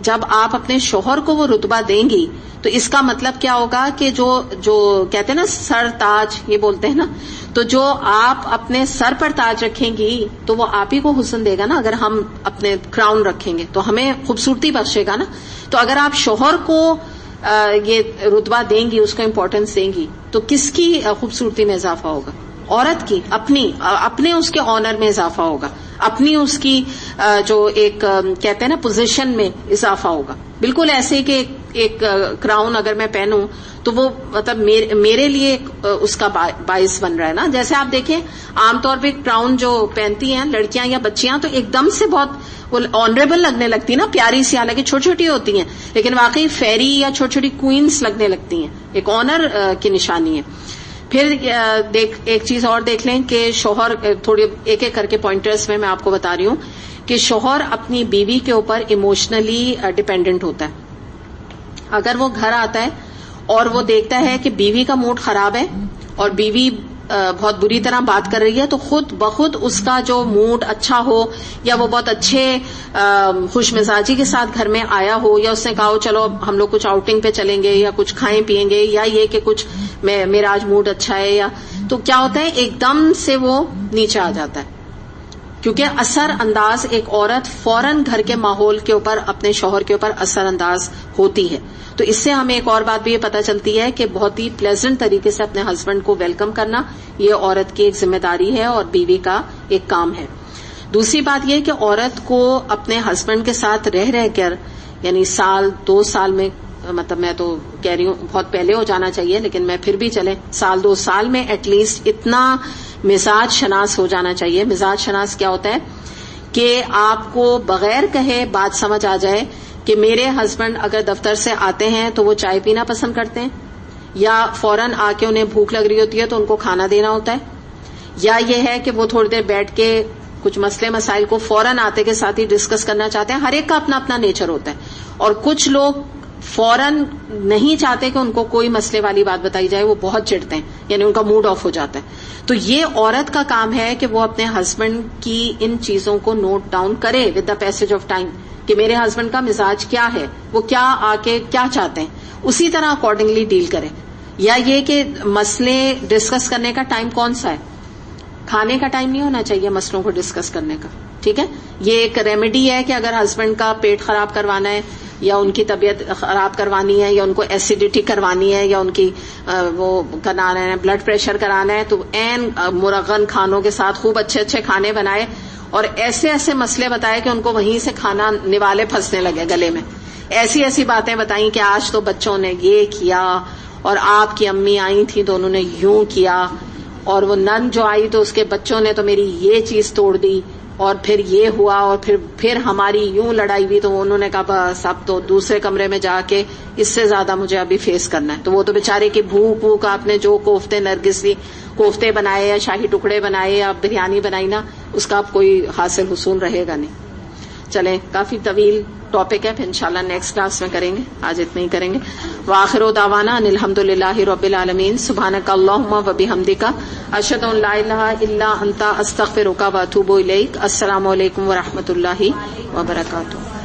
جب آپ اپنے شوہر کو وہ رتبہ دیں گی تو اس کا مطلب کیا ہوگا کہ جو کہتے ہیں نا سر تاج، یہ بولتے ہیں نا، تو جو آپ اپنے سر پر تاج رکھیں گی تو وہ آپ ہی کو حسن دے گا نا. اگر ہم اپنے کراؤن رکھیں گے تو ہمیں خوبصورتی بخشے گا نا. تو اگر آپ شوہر کو یہ رتبہ دیں گی، اس کو امپورٹنس دیں گی، تو کس کی خوبصورتی میں اضافہ ہوگا؟ عورت کی، اپنے اس کے آنر میں اضافہ ہوگا، اپنی اس کی جو ایک کہتے ہیں نا پوزیشن میں اضافہ ہوگا. بالکل ایسے کہ ایک کراؤن اگر میں پہنوں تو وہ مطلب میرے لیے اس کا باعث بن رہا ہے نا. جیسے آپ دیکھیں عام طور پہ کراؤن جو پہنتی ہیں لڑکیاں یا بچیاں تو ایک دم سے بہت آنریبل لگنے لگتی نا، پیاری سی، حالانکہ چھوٹی چھوٹی ہوتی ہیں لیکن واقعی فیری یا چھوٹی چھوٹی کوئنس لگنے لگتی ہیں، ایک آنر کی نشانی ہے. پھر ایک چیز اور دیکھ لیں کہ شوہر، تھوڑی ایک ایک کر کے پوائنٹرز میں آپ کو بتا رہی ہوں کہ شوہر اپنی بیوی کے اوپر ایموشنلی ڈیپینڈنٹ ہوتا ہے. اگر وہ گھر آتا ہے اور وہ دیکھتا ہے کہ بیوی کا موڈ خراب ہے اور بیوی بہت بری طرح بات کر رہی ہے، تو خود بخود اس کا جو موڈ اچھا ہو یا وہ بہت اچھے خوش مزاجی کے ساتھ گھر میں آیا ہو، یا اس نے کہا چلو ہم لوگ کچھ آؤٹنگ پہ چلیں گے یا کچھ کھائیں پیئیں گے، یا یہ کہ کچھ میرا آج موڈ اچھا ہے، یا تو کیا ہوتا ہے ایک دم سے وہ نیچے آ جاتا ہے. کیونکہ اثر انداز ایک عورت فوراً گھر کے ماحول کے اوپر اپنے شوہر کے اوپر اثر انداز ہوتی ہے. تو اس سے ہمیں ایک اور بات بھی یہ پتہ چلتی ہے کہ بہت ہی پلیزنٹ طریقے سے اپنے ہسبینڈ کو ویلکم کرنا یہ عورت کی ایک ذمہ داری ہے اور بیوی کا ایک کام ہے. دوسری بات یہ کہ عورت کو اپنے ہسبینڈ کے ساتھ رہ کر، یعنی سال 2 سال میں، مطلب میں تو کہہ رہی ہوں بہت پہلے ہو جانا چاہیے لیکن میں پھر بھی چلیں 2 سال میں ایٹ لیسٹ اتنا مزاج شناس ہو جانا چاہیے. مزاج شناس کیا ہوتا ہے کہ آپ کو بغیر کہے بات سمجھ آ جائے کہ میرے ہسبینڈ اگر دفتر سے آتے ہیں تو وہ چائے پینا پسند کرتے ہیں، یا فوراً آ کے انہیں بھوک لگ رہی ہوتی ہے تو ان کو کھانا دینا ہوتا ہے، یا یہ ہے کہ وہ تھوڑی دیر بیٹھ کے کچھ مسئلے مسائل کو فوراً آتے کے ساتھ ہی ڈسکس کرنا چاہتے ہیں. ہر ایک کا اپنا اپنا نیچر ہوتا ہے، اور کچھ لوگ فوراً نہیں چاہتے کہ ان کو کوئی مسئلے والی بات بتائی جائے، وہ بہت چڑھتے ہیں، یعنی ان کا موڈ آف ہو جاتا ہے. تو یہ عورت کا کام ہے کہ وہ اپنے ہسبینڈ کی ان چیزوں کو نوٹ ڈاؤن کرے with the passage of time کہ میرے ہسبینڈ کا مزاج کیا ہے، وہ کیا آ کے کیا چاہتے ہیں، اسی طرح اکارڈنگلی ڈیل کرے. یا یہ کہ مسئلے ڈسکس کرنے کا ٹائم کون سا ہے، کھانے کا ٹائم نہیں ہونا چاہیے مسئلوں کو ڈسکس کرنے کا. ٹھیک ہے، یہ ایک ریمیڈی ہے کہ اگر ہسبینڈ کا پیٹ خراب کروانا ہے یا ان کی طبیعت خراب کروانی ہے یا ان کو ایسیڈیٹی کروانی ہے یا ان کی وہ کرانا ہے بلڈ پریشر کرانا ہے، تو عین مرغن کھانوں کے ساتھ خوب اچھے اچھے کھانے بنائے اور ایسے ایسے مسئلے بتائے کہ ان کو وہیں سے کھانا نوالے پھنسنے لگے گلے میں. ایسی ایسی باتیں بتائیں کہ آج تو بچوں نے یہ کیا اور آپ کی امی آئی تھی تو انہوں نے یوں کیا، اور وہ نن جو آئی تو اس کے بچوں نے تو میری یہ چیز توڑ دی، اور پھر یہ ہوا، اور پھر ہماری یوں لڑائی ہوئی، تو انہوں نے کہا بس اب تو دوسرے کمرے میں جا کے اس سے زیادہ مجھے ابھی فیس کرنا ہے. تو وہ تو بیچارے کی بھوک آپ نے جو کوفتے نرگسی کوفتے بنائے یا شاہی ٹکڑے بنائے یا بریانی بنائی نا، اس کا اب کوئی حاصل حصول رہے گا نہیں. چلیں، کافی طویل ٹاپک ہے، پھر انشاءاللہ نیکسٹ کلاس میں کریں گے، آج اتنا ہی کریں گے. وآخر دعوانا ان الحمدللہ رب العالمین. سبحانک اللہم وبحمدک، اشہد ان لا الہ الا انت، استغفرک واتوب الیک. السلام علیکم ورحمۃ اللہ وبرکاتہ.